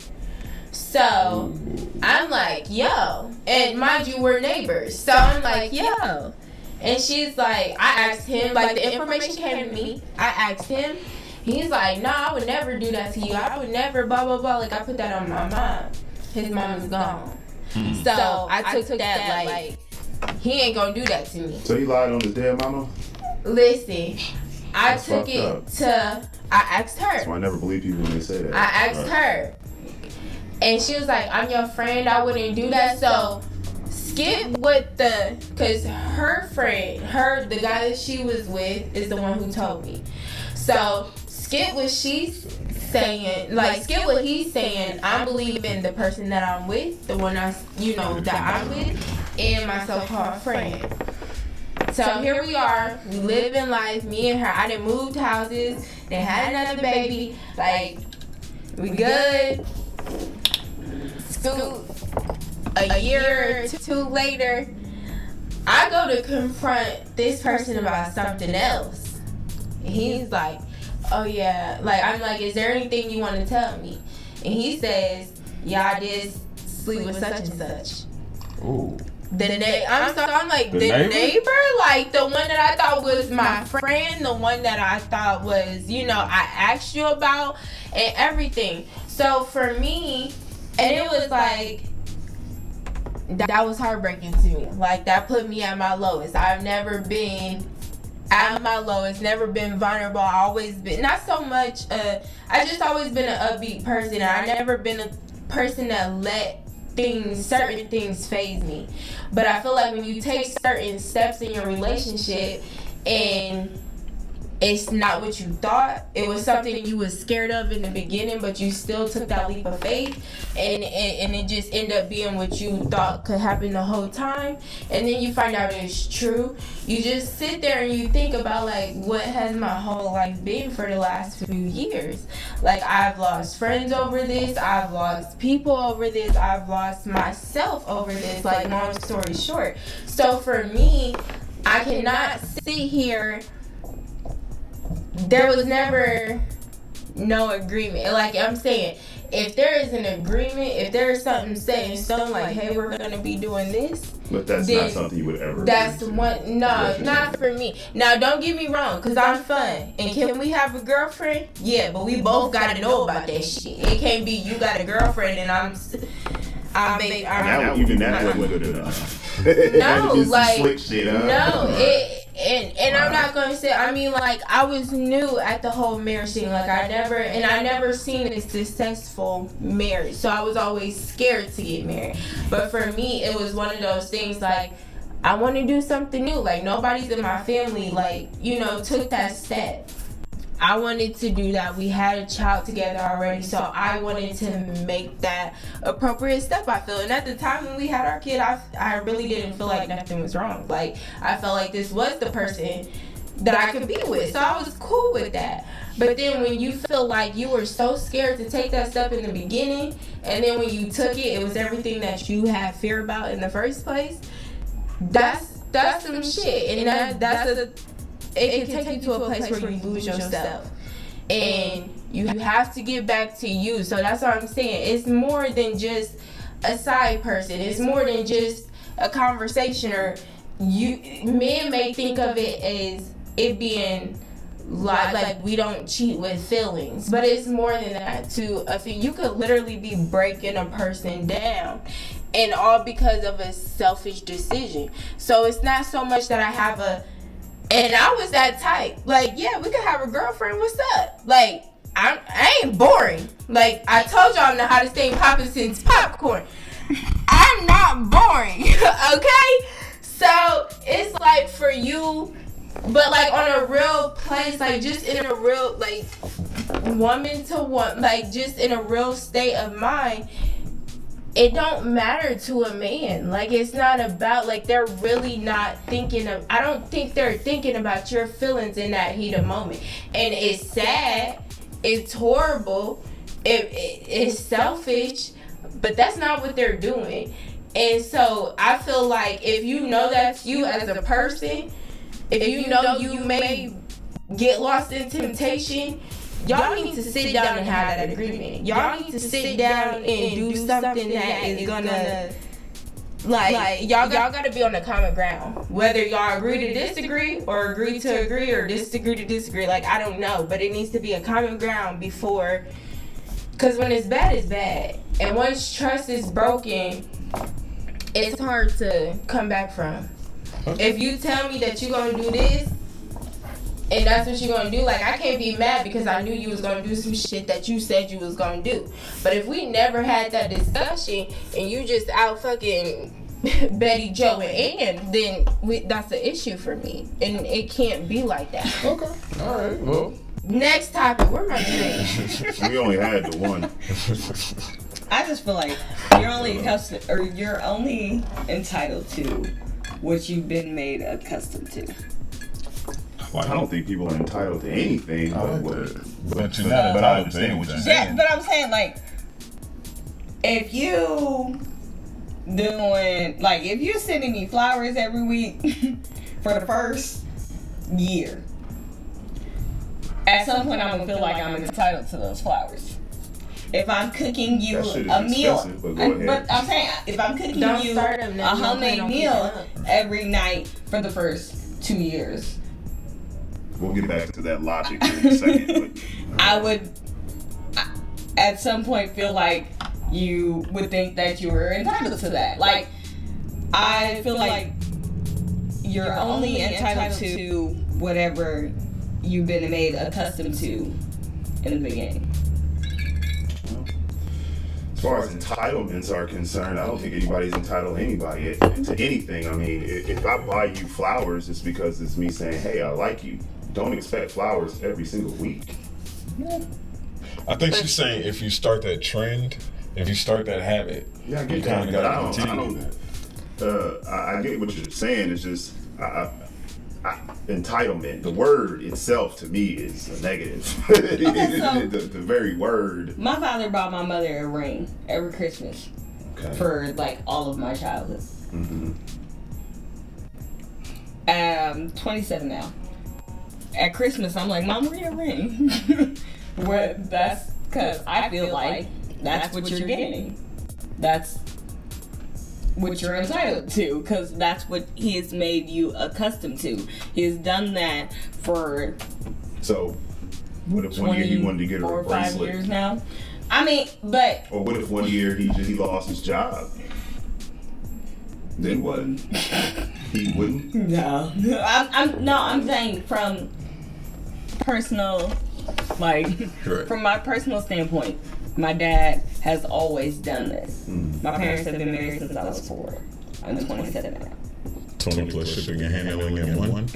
So I'm like, yo, and mind you, we're neighbors. So I'm like, yo. And she's like, I asked him, like, the information came to me. I asked him. He's like, no, I would never do that to you. I would never, blah, blah, blah. Like, I put that on my mom. His mom is gone. So I took that, like, he ain't gonna do that to me. So he lied on his dead mama? Listen, I That's took fucked it up. to, I asked her. So I never believe people when they say that. I asked her. And she was like, I'm your friend, I wouldn't do that. So skip with because her friend, the guy that she was with is the one who told me. So skip what she's saying, like, skip what he's saying. I'm believing the person that I'm with, the one that I'm with, and my so-called friend. So here we are, we live in life, me and her. I done moved houses, they had another baby, like, we good. School, a year or two later, I go to confront this person about something else. And he's like, oh yeah, like, I'm like, is there anything you want to tell me? And he says, yeah, I did sleep with such and such. Ooh. I'm like, the neighbor? Like, the one that I thought was my friend, the one that I thought was, you know, I asked you about and everything. So for me, and it was like, that was heartbreaking to me. Like, that put me at my lowest. I've never been at my lowest, never been vulnerable. I always been, not so much, I just always been an upbeat person. I never been a person that let certain things phase me. But I feel like when you take certain steps in your relationship and it's not what you thought, it was something you was scared of in the beginning, but you still took that leap of faith, and it just ended up being what you thought could happen the whole time, and then you find out it's true. You just sit there and you think about, like, what has my whole life been for the last few years? Like, I've lost friends over this, I've lost people over this, I've lost myself over this, like, long story short. So for me, I cannot sit here. There was never no agreement. Like I'm saying, if there is an agreement, if there is something set in stone, like, hey, we're gonna be doing this. But that's not something you would ever. That's one. No, not for me. Now, don't get me wrong, cause I'm fun. And can we have a girlfriend? Yeah, but we both gotta know about that shit. It can't be you got a girlfriend and I'm even that wasn't good enough. No, like, slick shit, huh? no, and I'm not gonna say. I mean, like, I was new at the whole marriage thing. Like, I never seen a successful marriage, so I was always scared to get married. But for me, it was one of those things, like, I want to do something new. Like, nobody's in my family, like, you know, took that step. I wanted to do that. We had a child together already, so I wanted to make that appropriate step, I feel. And at the time when we had our kid, I really didn't feel like nothing was wrong. Like, I felt like this was the person that I could be with, so I was cool with that. But then when you feel like you were so scared to take that step in the beginning, and then when you took it, it was everything that you had fear about in the first place, that's that's some shit, and it can take you to a place where you lose yourself, and you have to get back to you. So that's what I'm saying. It's more than just a side person. It's more than just a conversation. Or men may think of it as it being like we don't cheat with feelings, but it's more than that. You could literally be breaking a person down, and all because of a selfish decision. So it's not so much that I have and I was that type. Like, yeah, we could have a girlfriend. What's up? Like, I ain't boring. Like, I told y'all I'm the hottest thing popping since popcorn. I'm not boring, okay? So it's like for you, but like on a real place, like just in a real, like woman to one, like just in a real state of mind, it don't matter to a man. Like, it's not about, like, they're really not thinking of, I don't think they're thinking about your feelings in that heat of moment. And it's sad, it's horrible, it's selfish, but that's not what they're doing. And so I feel like if you know that's you as a person, if you know you may get lost in temptation, y'all need to sit down and have that agreement. Y'all need to sit down and do something that is gonna, like y'all gotta be on the common ground. Whether y'all agree to disagree or agree to agree or disagree to disagree, like, I don't know, but it needs to be a common ground before, because when it's bad, it's bad. And once trust is broken, it's hard to come back from. If you tell me that you're gonna do this, and that's what you're gonna do, like, I can't be mad because I knew you was gonna do some shit that you said you was gonna do. But if we never had that discussion and you just out fucking Betty, Joe, and Ann, then that's an issue for me, and it can't be like that. Okay, all right, well. Next topic. Where my drink? We only had the one. I just feel like you're only accustomed, or you're only entitled to what you've been made accustomed to. I don't think people are entitled to anything. But you're not entitled to anything. Yeah, but I'm saying, like, if you doing, like, if you're sending me flowers every week for the first year, at some point I'm gonna feel like I'm entitled to those flowers. If I'm cooking you a meal, but I'm saying, if I'm cooking you a homemade meal every night for the first 2 years, we'll get back to that logic in a second. But, I would, at some point, feel like you would think that you were entitled to that. Like, I feel like you're only entitled to whatever you've been made accustomed to in the beginning. As far as entitlements are concerned, I don't think anybody's entitled to anybody to anything. I mean, if I buy you flowers, it's because it's me saying, hey, I like you. Don't expect flowers every single week. I think she's saying if you start that trend, if you start that habit, yeah, I get you kind of got to continue that. I get what you're saying. It's just entitlement. The word itself to me is a negative. The very word. My father bought my mother a ring every Christmas for like all of my childhood. Mm-hmm. 27 now. At Christmas, I'm like, Mom, where's your ring? That's because I feel like that's what you're getting. That's what you're entitled to, because that's what he has made you accustomed to. He has done that for. So, what if 1 year he wanted to get her a bracelet? 5 years now. I mean, but. Or what if 1 year he lost his job? Then what? He wouldn't. No, I'm saying from personal, like, Correct. From my personal standpoint, my dad has always done this. My parents have been married since I was 4. I'm 27 now. 20 plus shipping and handling in one.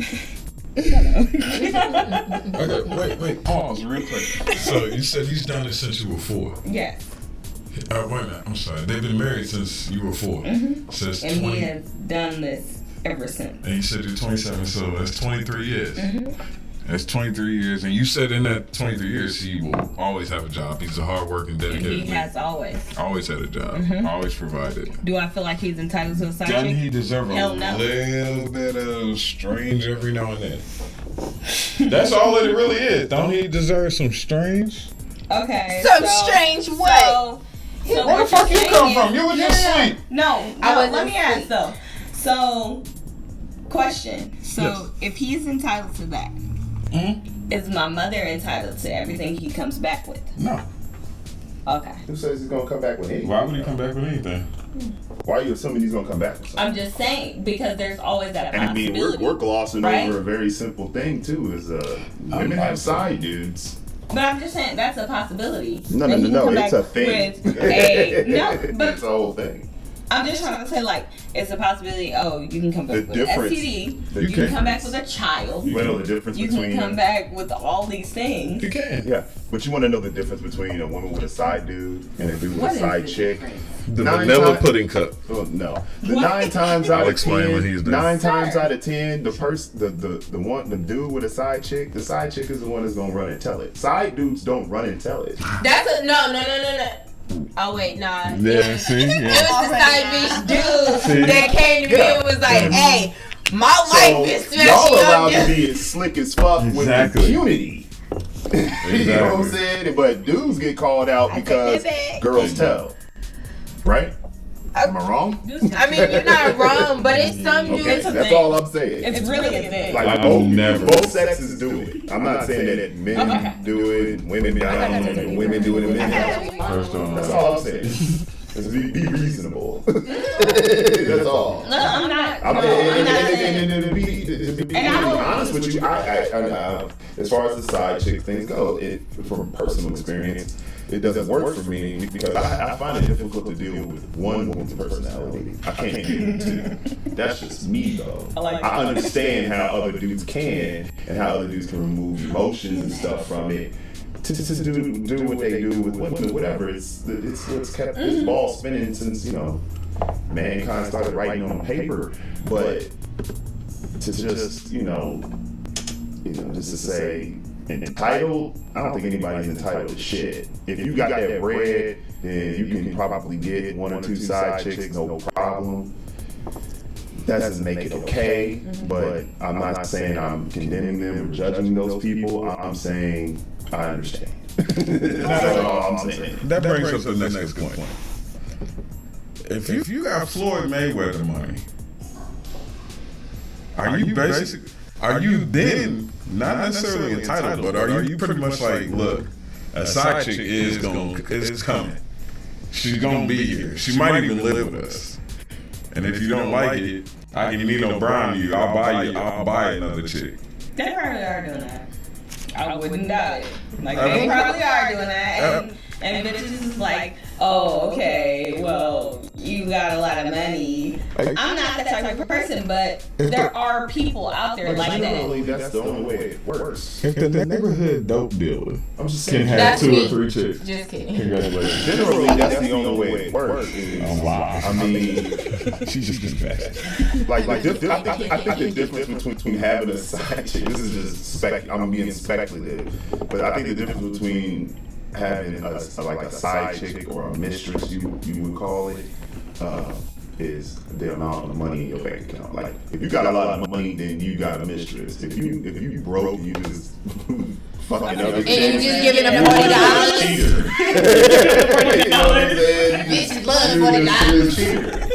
Okay, wait, pause real quick. So you said he's done it since you were 4. Yes. Wait a minute, I'm sorry. They've been married since you were 4. Since And 20. he has done this ever since. And you said you're 27, so that's 23 years. That's 23 years, and you said in that 23 years he will always have a job. He's a hardworking, dedicated He man. has always. Had a job. Always provided. Do I feel like he's entitled to a side Doesn't chick? he deserve a Hell no. little bit of strange every now and then? That's all it really is. Don't he deserve some strange? Okay. Some strange what? So Where the fuck you come from? You was just asleep. No, I wasn't let me ask asleep. though. So, question. So, Yes. if he's entitled to that, is my mother entitled to everything he comes back with? No. Okay. Who says he's gonna come back with anything? Why would he come back with anything? Why are you assuming he's gonna come back with something? I'm just saying because there's always that And I mean, possibility. we're glossing right? over a very simple thing too. Is women have side dudes. But I'm just saying that's a possibility. No, That he can come it's a back thing. with a- no, but It's a whole thing. I'm just trying to say, like, it's a possibility. Oh, you can come back The with difference- an STD. the You can come back difference- with a child. You know the difference You between can come back with all these things. You can. Yeah, but you want to know the difference between a woman with a side dude and a dude with What a is side the chick. difference? The Nine vanilla times- pudding cup. Oh, no, the What? 9 times out I'll of explain 10, when he's done. 9 times Sir. out of 10, the dude with a side chick, the side chick is the one that's gonna run and tell it. Side dudes don't run and tell it. That's a no. Oh wait, nah. Yeah, see? It was Yeah. the side bitch dude See? that came to me and was like, "Hey, my So wife is special." y'all allowed to be as slick as fuck Exactly. with impunity. You know what I'm Exactly. saying? But dudes get called out because take it back. girls tell. Right? Am I wrong? I mean, you're not wrong, but it's some dudes. Okay, It's a that's thing. all I'm saying. It's really a thing. Like I've both, never- both sexes do it. I'm not saying that men Okay. do it, women don't, and women do it, and men don't. First on. That's all I'm saying. Just be reasonable. That's all. No, I'm not. I'm, no, I'm not saying. and to be And I don't- honest with you, I, as far as the side chick things go, from personal experience, it doesn't work for me because I find it difficult to deal with one woman's personality. I can't deal with two. That's just me though. I understand how other dudes can and how other dudes can remove emotions and stuff from it. To do what they do with women, whatever. It's what's kept this ball spinning since mankind started writing on paper. But to just just to say entitled, I don't think anybody's entitled to shit. If you got that bread, then you can probably get 1 or 2 side chicks, no problem. That doesn't make it okay, but I'm not saying I'm condemning them or judging those people. I'm saying I understand. That's all I'm saying. That brings up the next good point. If you got Floyd Mayweather money, are you then not necessarily entitled, but are you pretty much like, look, a side chick is coming. She's gonna be here. She might even live with us. And if you don't like it, I can Nino Brown you. I'll buy another chick. They probably are doing that. I wouldn't doubt it. Like they probably are doing that, and bitches is like, oh, okay, well, you got a lot of money. I'm not that type of person, but there are people out there like Generally, that. that's the only way it works. If the neighborhood dope dealer I'm just can saying. have That's 2 me. or 3 chicks, Just kidding. congratulations. Generally, that's the only way it works. Oh, wow. I mean, She's just confessed. like I think the difference between having a side chick. This is just I'm being speculative, but I think the difference between having a side chick or a mistress, you would call it, is the amount of money in your bank account. Like if you got a lot of money, then you got a mistress. If you broke, you just fucking other And chicks. you just giving them $40. You know what I'm saying? Bitches love You're $40. a cheater.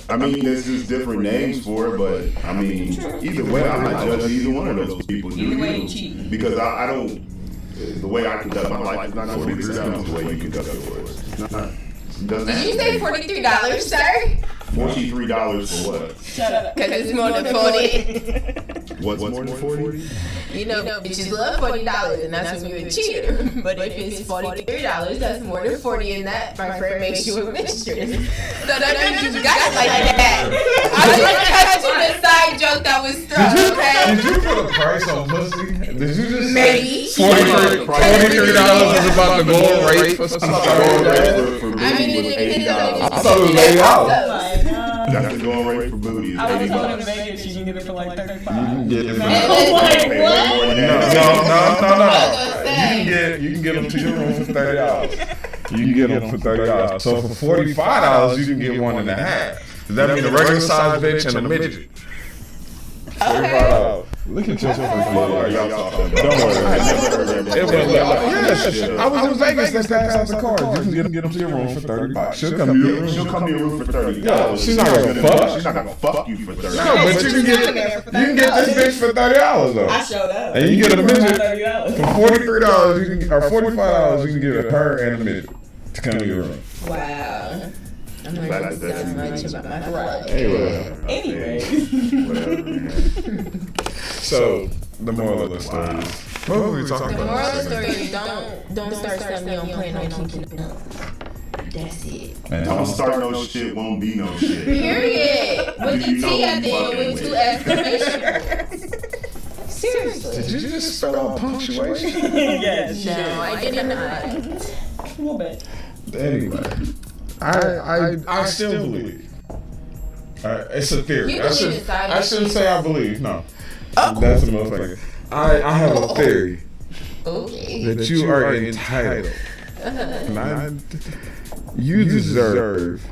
I mean, there's just different names for it, but I mean, either way, I'm not judging either one of those people. Either way, you cheating. Because I don't. The way I conduct my life is not going to be the way you conduct yours. It's not. Did you say $43, sir? $43 for what? Shut up. Because it's more than 40. What's more than 40? You know, bitches love $40, and that's when you're a cheater. But if it's $43, that's more than 40, and that, my friend, makes you a mistress. So don't think you got it like that. I was touching the side joke that was thrown, okay? Did you put a price on pussy? Did you just Maybe. $43 is about the going rate for some I mean, it depends on I thought it was $80. Oh my god. That's the going rate for booty. I was told in $80. Vegas you can get it for like 35. You can get it. I'm Hey, like, Way what? more than No. gonna You can get them to your room for $30. You can get them for $30. So for $45, you can get 1.5. Does that mean a regular size bitch and a midget? $45. Look at your What are y'all talking about? Don't worry. I never heard that. It went yes. I was in Vegas. They passed out the cards. You can get them to your room for $30. She'll come to your room. She'll come to your room for $30. No, she's not gonna fuck. She's not gonna fuck you for $30. No, but you can get this bitch for $30 though. I showed up. And you get a midget $30. for $43. You can or $45. You can get her and a midget to come to your room. Wow. I'm learning so much about my life. Anyway. Whatever, man. So the moral of the story is, what were we talking The about? moral of the story is don't start something you don't plan on keeping up. That's it. Man, Don't start no shit, won't be no shit. Period. With the You know T at the who end fucking with 2 with. exclamation. Seriously. Did you just spell out punctuation? Yes. No, I did not. A little bit. Anyway, I still believe. It's a theory. You I can decide. shouldn't say I believe. No, that's a motherfucker. I have a theory Okay. that you are entitled. And you deserve.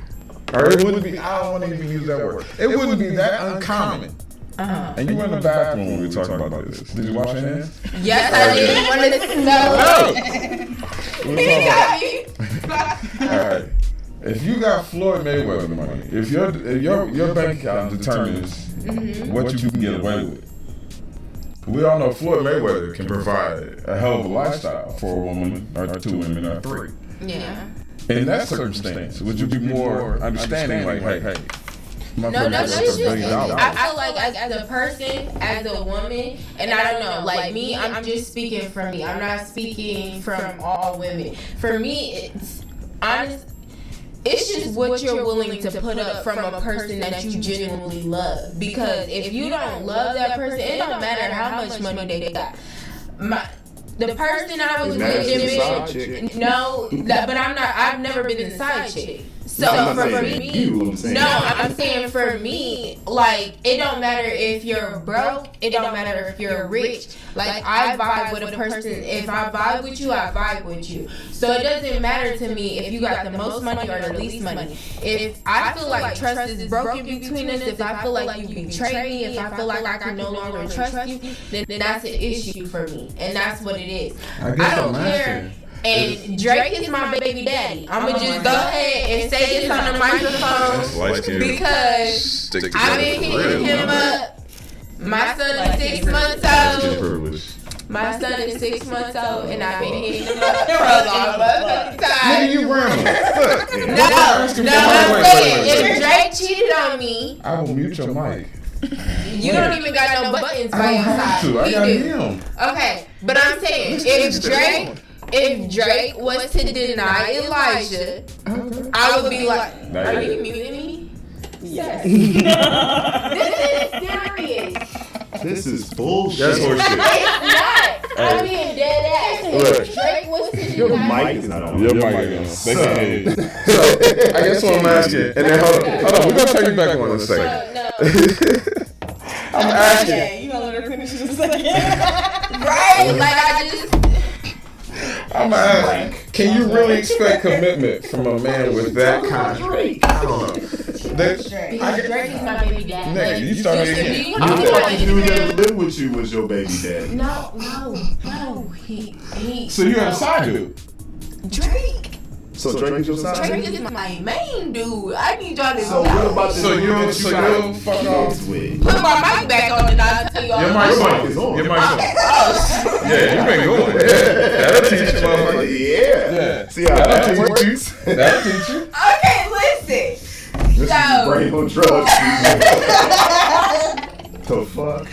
Or it wouldn't be. I don't want to even use that word. It wouldn't be that uncommon. And you were in the bathroom when we were talking about this. Did you wash your hands? Yes, I did. Wanted to know. He got me. All right. If you got Floyd Mayweather money, if your bank account determines what you can get away with, we all know Floyd Mayweather can provide a hell of a lifestyle for a woman or 2 women or 3. Yeah. In that circumstance, would you be more understanding? Like, hey, my No, friend no, has it's $1 billion. I feel like as a person, as a woman, and I don't know, like me, I'm just speaking for me. I'm not speaking from all women. For me, it's honest. It's just what you're willing to put up from a person that you genuinely love. Because if you don't love that person, it don't matter how much money they got. The person I was with, but I've never been the side chick. So for me, I'm saying for me, like, it don't matter if you're broke, it don't matter if you're rich. Like, I vibe with a person. If I vibe with you, I vibe with you. So it doesn't matter to me if you got the most money or the least money. If I feel like trust is broken between us, if I feel like you betrayed me, if I feel like I can no longer trust you, then that's an issue for me. And that's what it is. I don't care. And Drake is my baby daddy. I'ma just go ahead and say this on the microphone because I've been hitting him up. My son is 6 months old. My son is 6 months old, and I've been hitting him up for a long motherfucking time. You grandma. No, I'm saying if Drake cheated on me, I will mute your mic. you don't even got no buttons by your side. I got him. Okay, but I'm saying if Drake was to deny Elijah, I would be like, are you muting me? Yes. This is serious. This is bullshit. That's horseshit. It's not. I'm being dead ass. If Drake was to Your deny mic is not on. Your mic is on. They can't hear you. So, I guess what I'm asking, and then hold on, we're gonna turn you back on in a second. No. I'm asking. Okay, you gonna let her finish in a second? Right? Like, I just. I'm asking, can you really expect commitment from a man with that kind? I don't know. Because Drake is my baby dad. Nigga, Like, you started used to again. be- You I'm thought like, the dude that lived with you was your baby daddy. No. He. So you had a side dude. Drake. So Drake is your side? Drake is my main dude. I need y'all to So know. what about this? So you'll fuck off. with? Put my mic back on and I'll tell you all Your about mic's it. on. is on. Your mic's on. Yeah, you been going. Yeah, that'll teach you, motherfucker. Yeah. See how that works? That'll teach you. Okay, listen. This is So- brain on drugs. The fuck?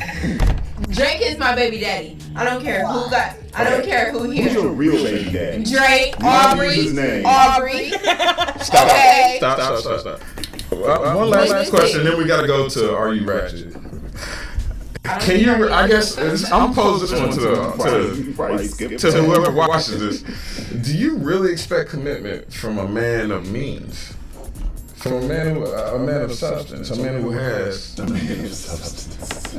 Drake is my baby daddy. I don't care who got. I don't care who Who's your here. real baby daddy? Drake, Not use his Aubrey, name. Aubrey. Stop. Okay. Stop. One last question, then we gotta go to Are You Ratchet? Can you? I guess I'm posing this one to whoever watches this. Do you really expect commitment from a man of means? from a man of substance, a man who has, a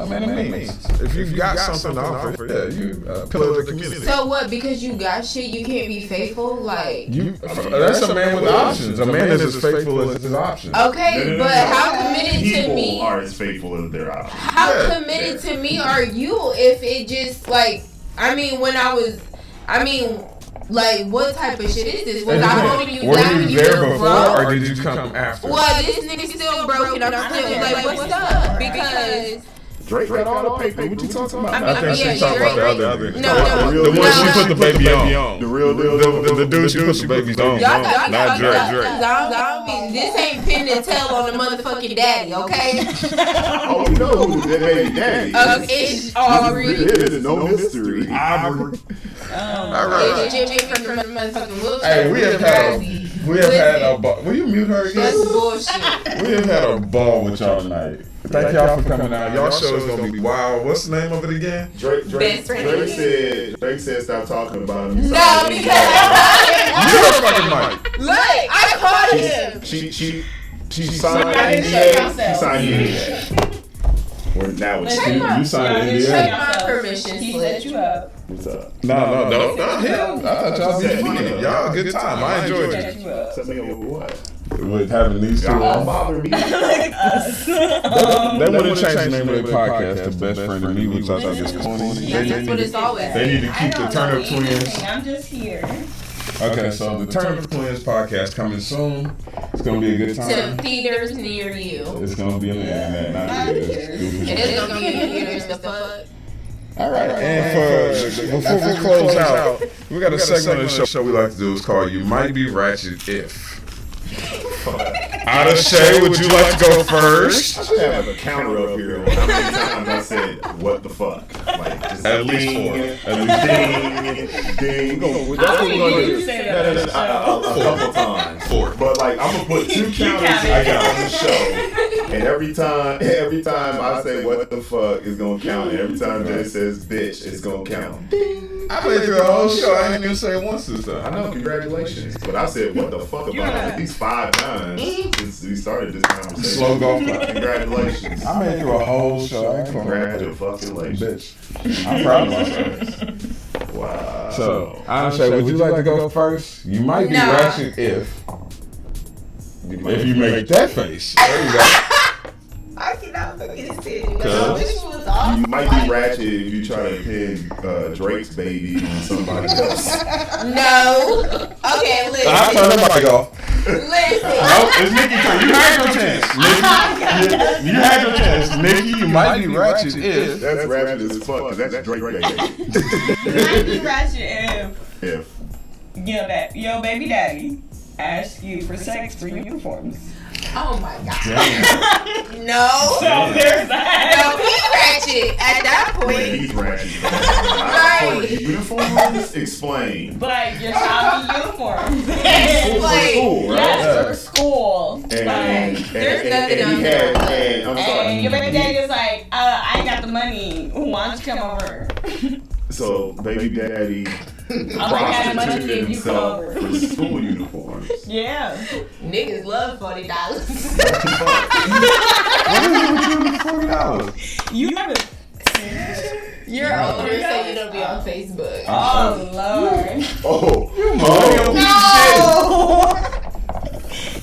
man of means. If you've got something to offer, you pillar of the community. So what? Because you got shit, you can't be faithful? Like that's a man with options. A man is as faithful as his options. Okay, but how committed to me? People are as faithful as their options. How committed to me are you? If it just like, like, what type of shit is this? Was I holding you down? Were you there before, or did you come after? Well, this nigga still broken. I'm still like, what's up? Because Drake got all the paper. What you talking about? I think she's talking about the other. No. The one she put the baby on. The real The dude she put the babies on. Y'all Not Drake. Zombie. This ain't pin and tell on the motherfucking daddy, okay? Oh, we know who that baby daddy is. It's Aubrey. It is no mystery. Aubrey. It's Jimmy from the motherfucking Wilson. Hey, we have had a ball. Will you mute her again? That's bullshit. We have had a ball with y'all tonight. Thank y'all for coming out. Y'all show is gonna be wild. What's the name of it again? Drake said stop talking about him. No, because You're a fucking mic. look, I called him. She signed NDA. She signed NDA. Now it's You signed an Check NDA. my permission He slip. set you up. What's up? No, not him. I thought y'all be funny. Y'all a good time. I enjoyed Set it. you up. Set me up with what? With having these two Don't on. bother me. They want to change the name of their podcast to Best Friend of Me, which I think is corny. That's what it's always. They need to keep the Turn Up Twins. I'm just here. Okay, so the Turn Up Twins podcast coming soon. It's gonna be a good To time. theaters near you. It's gonna be on the internet, not It is gonna be in theaters. The fuck. All right, and before we close out, we got a segment of the show we like to do. It's called "You Might Be Ratchet If." Ada Shay, would you like to go first? I should have a counter up here on how many times I said what the fuck. Like just At least ding, four. At least ding. That's what I we're think gonna you do. say that on the A show. couple times. Four. But like I'm gonna put two counters counted. on the show, and every time I say what the fuck is gonna count, and every time Jay says bitch, it's gonna count. I played through the whole show. I didn't even say it once this I time. know, congratulations. But I said what the fuck about at least 5 times since we started this conversation. Slow golf clap. Congratulations. I made it through a whole show. I ain't Congratulations. bitch. I'm proud of myself. Wow. So, Anashay, would you like to go first? You might be No. ratchet if you make that face. There you go. I cannot fucking sit. I wish it was off. You might be ratchet if you try to pin Drake's baby on somebody else. No. Okay, listen. I turn the mic off. Listen. No, it's Nikki turn. You had your chance. Nikki, you had your chance. Nikki, you might be ratchet if. That's ratchet as fuck, because that's Drake baby. You might be ratchet If. if your baby daddy asks you for sex for uniforms. Oh my god. No. So there's that. No, he's ratchet at that point. He's ratchet. Right. For uniforms, explain. But your child need uniforms. Like, Cool, right? Yes, for school. And There's nothing he else. had, and I'm And your baby sorry. daddy is like, I ain't got the money. Why don't you come over? So, baby daddy I have money prostituted if you come himself over. for school uniforms. Yeah. Niggas love $40. $40. You haven't. You're older, so you don't be on Facebook. Oh, Lord. Oh,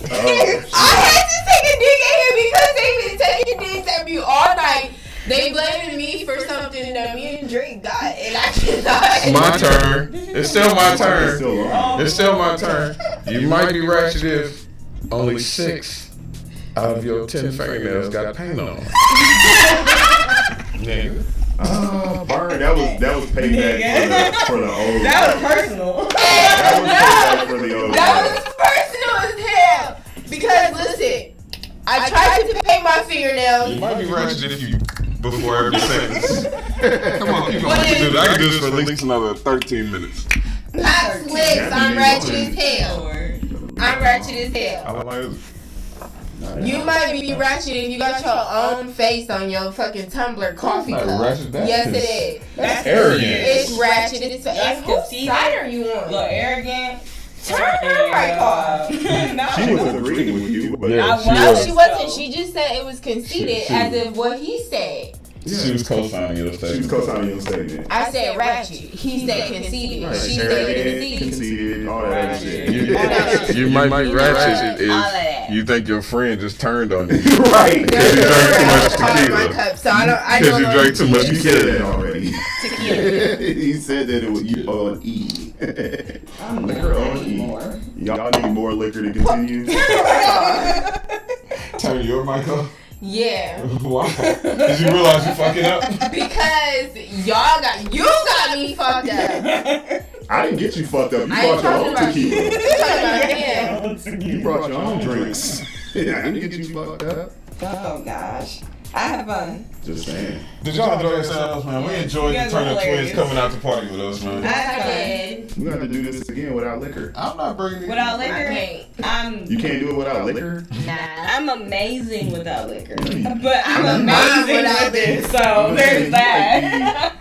I had to take a dig at him because they've been taking digs at me all night. They blaming me for something that me and Drake got, and I cannot. My turn. It's still my turn. still on. It's still my turn. You might be ratchet if only 6 out of your 10 fingernails got paint on. Nigga. Burn. That was payback for the old. That was personal. That was payback for the old. That was personal as hell. Because listen, I tried to paint my You fingernails. might be ratchet if you before every sentence. Come on, keep What on. is- I can do this for at least another 13 minutes. Not slicks. I'm ratchet as hell. I'm ratchet as hell. I like it. You might be ratchet if you got your own face on your fucking Tumblr coffee That's cup. not ratchet, that's Yes, just- it is. That's arrogant. It's ratchet. It's That's and whose conceited. side are you on? Look, arrogant. Turn her mic off. She was agreeing with you, but Yeah, No, was. she wasn't. She just said it was conceited, She- as if what he said. She was co-signing your she was statement. co-signing your statement. I said ratchet. He said conceited. Right. She said Arrogant, conceited. conceited, all that shit. You might be You know ratchet what? All of that. if you think your friend just turned on you. Right. Because you drank too much My tequila. cup, so I don't Because you drank too much You said that tequila. already. He said that it was you on E. Liquor on E. Y'all need more liquor to continue. Turn your mic off. Yeah, Why? Did you realize you fucking up? because you got me fucked up. I didn't get you fucked up. You I ain't brought your talking own about you. tequila. I'm talking about him. You brought your own drinks. I didn't get you fucked up. Oh gosh, I have fun. Just saying. Did y'all enjoy yourselves, man? We enjoyed You the guys Turner were Twins hilarious. coming out to party with us, man. I had fun. did. We got to do this again without liquor. I'm not bringing it. Without I liquor, can't. You can't do it without liquor? Nah. I'm amazing without liquor, but I'm I'm amazing without with it. liquor. So there's that.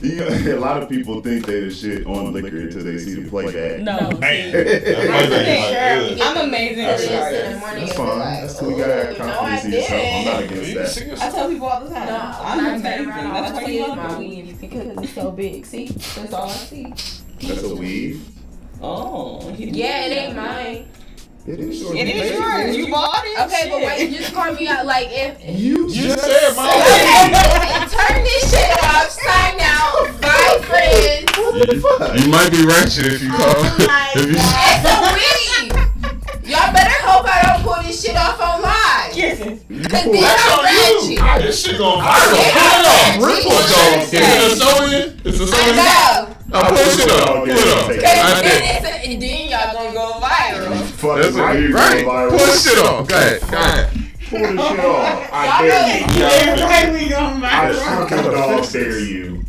A lot of people think they the shit on liquor until they see the playback. No, Man, see, that I'm amazing That's with right. it. That's fine. That's cool. We gotta have confidence in yourself. I'm not against that. I tell people all the time, No, I'm amazing. That's why you love my me. weave because it's so big. See, that's all I see. That's a weave. Oh, Yeah, it ain't mine. It is yours. It is yours. You bought it. Okay, but Shit. wait, you just call me out like if. You You said mine. Okay, turn this shit off. Sign out. Bye, friends. You might be ratchet if you call. If you, It's a weave. Y'all better hope I don't pull this shit off on live. Kisses. Cause then I'm ratchet. this shit going viral. Yeah, Put it on. Is it a sodium? It's a I sodium. know. Push it up. Put it up. Cause I then, then y'all gonna go viral. Fuck That's right. it. Right. Push it off. Go ahead. Go ahead. Pull the shit off. I Y'all dare you. Yeah, right. We gonna I viral. fucking dog dare you.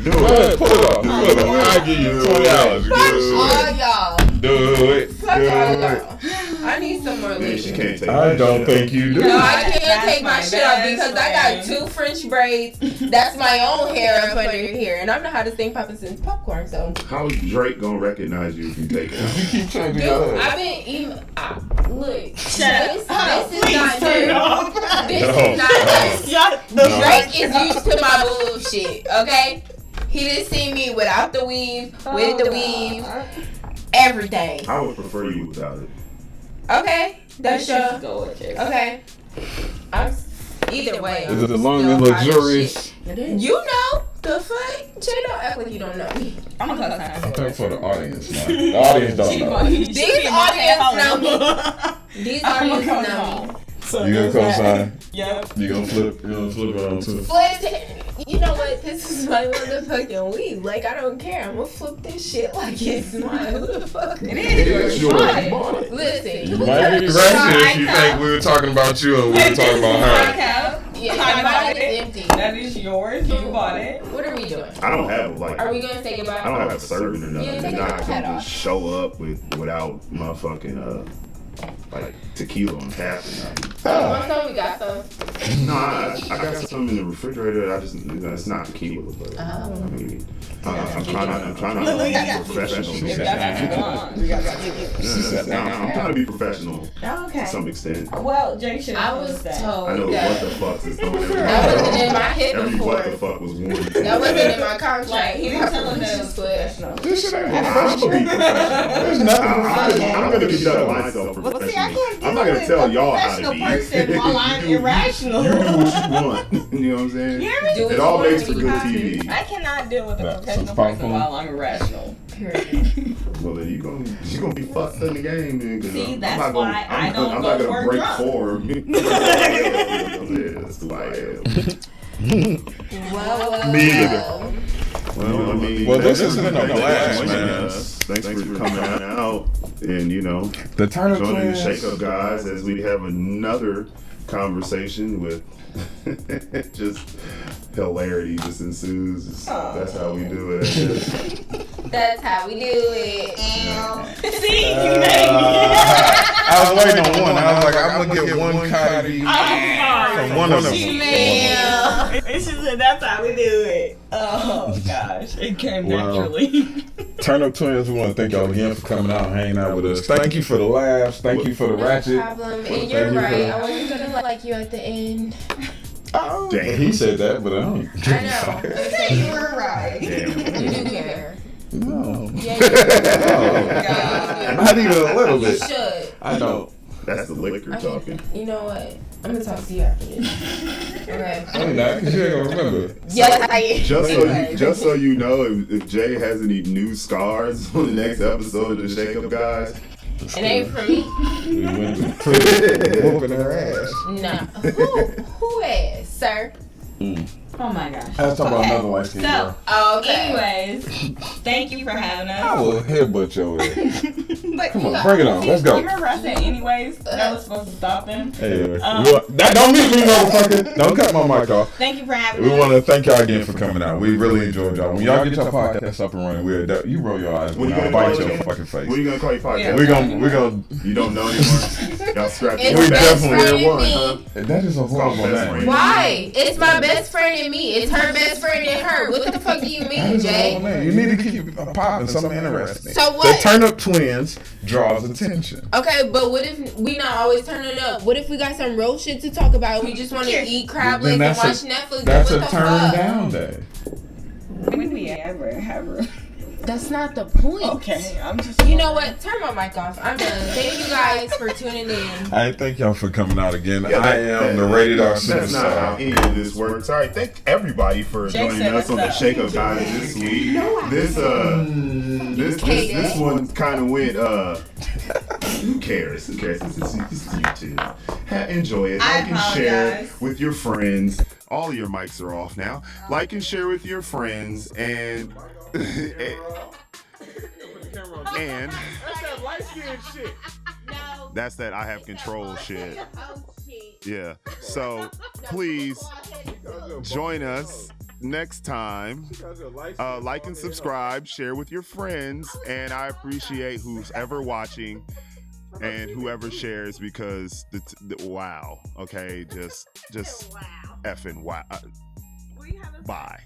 Do Go ahead. it. Pull it off. Pull it off. I'll give you $20. Fuck all y'all. Do it. Fuck all y'all. I need some more Man, she liquor. can't take I that don't shit think you do. No, I can't That's take my my shit off best because I got friend. 2 French braids. That's my own hair up under here, and I've known how this thing popping since popcorn. So, How's Drake gonna recognize you if you take it out? You keep changing dude, your I've head. been even. Look, Shut this up. is Please not turn it new. off. This No. is not new. Shut the Drake is used to my bullshit. Okay, he didn't see me without the weave, with the weave, everything. I would prefer you without it. Okay, that's your. Go with it. Okay, I'm. Either way, Is I'm it long still and hot as luxurious? shit. You know the fuck? Jay, don't act like you don't know me. I'm gonna cuss I'm talking for the audience, man. The audience don't know. These audience know me. These I'm audience gonna know me. So You gonna there's that. co-sign? Yep. You gonna flip it on too? Flip, you know what? This is my motherfucking weed. Like, I don't care. I'm gonna flip this shit like it's mine. Who the fuck? It It's is yours. yours. You bought it. Listen. You might be ratchet if you think we were talking about you and we were talking about her. Yeah, I my bought body it. is empty. That is yours. You bought it. What are we doing? I don't have like. Are we gonna say goodbye? I don't have a servant or nothing. Yeah, It's take not your hat gonna off. just show up without motherfucking like tequila on tap or nothing. One time we got some. No, I got some in the refrigerator. I just it's not tequila, but I mean, I'm trying to be professional. If that's what you want, we got I'm trying to be professional Okay. to some extent. Well, Jake should I have was that. told I know that what the fuck is going on. that wasn't in my head Every before. what the fuck was warned. That wasn't in my contract. Like, he didn't tell us that it was professional. This shit ain't I'm gonna be professional. There's nothing I'm gonna conduct myself Well, see, I professionally. can't I'm not gonna tell y'all how to professional be. person while I'm irrational. You do what you want. You know what I'm saying? You hear me? Do what It you all want makes when for you good have to. TV. I cannot deal with a Yeah, professional some person popcorn. while I'm irrational. Period. Well, then you gonna be fucked in the game, then. 'Cause See, I'm that's not why I I'm don't not go gonna for break drunk. form. Yeah, that's who I am. Well, Me either. Well, I mean, Well, this thanks has for been a joining blast, us. man. Thanks for coming out and The Turner joining the Twins. Shake Up guys as we have another conversation with just hilarity just ensues. That's how we do it. that's how we do it. See, you made me. I I was waiting on one. I was like, I'm gonna get one Cardi B. I'm sorry. From one of them. Man. And she said, that's how we do it. Oh, gosh. It came Wow. naturally. Turn Up Twins, we want to thank y'all again for coming out and hanging out with us. Thank you for the laughs. Thank you for the No ratchet. problem. Thank And you're you right. for- I wasn't gonna like you at the end. Oh, Damn. he said that, but I don't. I know. Okay, you were right. Damn. You do care. No. Yeah, you do. Oh, not even a little You bit. should. I don't. That's the liquor talking. You know what? I'm gonna talk to you after this. Okay. I'm not, because you ain't gonna remember. Yes, I am. Just so you know, if Jay has any new scars on the next episode of the Shake Up Guys, It ain't for me. We went to prison, whooping her ass. No. Who ass, sir? Oh, my gosh. I was talking about another light skin So, girl. Oh, okay. anyways, thank you for having I us. will headbutt your ass. But Come on, bring it on. Let's go. Remember I said anyways? That was supposed to stop them. Hey, that don't mean me, motherfucker. Don't cut my mic off. Thank you for having We us. want to thank y'all again for coming out. We really enjoyed y'all. When y'all get your podcast up and running, you roll your eyes What when you I gonna bite call your it? fucking face. what are you gonna call your podcast? Yeah. We're gonna. You don't know anymore? Y'all scratch It's We best definitely friend one, and huh? me. That is a horrible best name. friend. Why? It's my best friend and me. It's her best friend and her. What the fuck do you That mean, is a horrible Jay? name. You need to keep popping something interesting. So The what? Turn Up Twins draws attention. Okay, but what if we not always turning up? What if we got some real shit to talk about? We just want to eat crab Then legs and that's watch Netflix. That's what a the turn fuck? down day. When we ever have her. That's not the point. Okay, I'm just. You know what? Turn my mic off. I'm done. Thank you guys for tuning in. I thank y'all for coming out again. Yeah, I am the Rated R That's not how Superstar. any of this works. All right, thank everybody for Jake joining said us on the what's up. Shake Up Guys this week. This one kind of went. Who cares? Who cares? This is YouTube. Enjoy it. I Like and share apologize. with your friends. All of your mics are off now. Like and share with your friends and. And that's that I have control shit. Yeah. So please join us next time. Like and subscribe, share with your friends, and I appreciate who's ever watching and whoever shares because wow. Okay, just effing wow. Bye.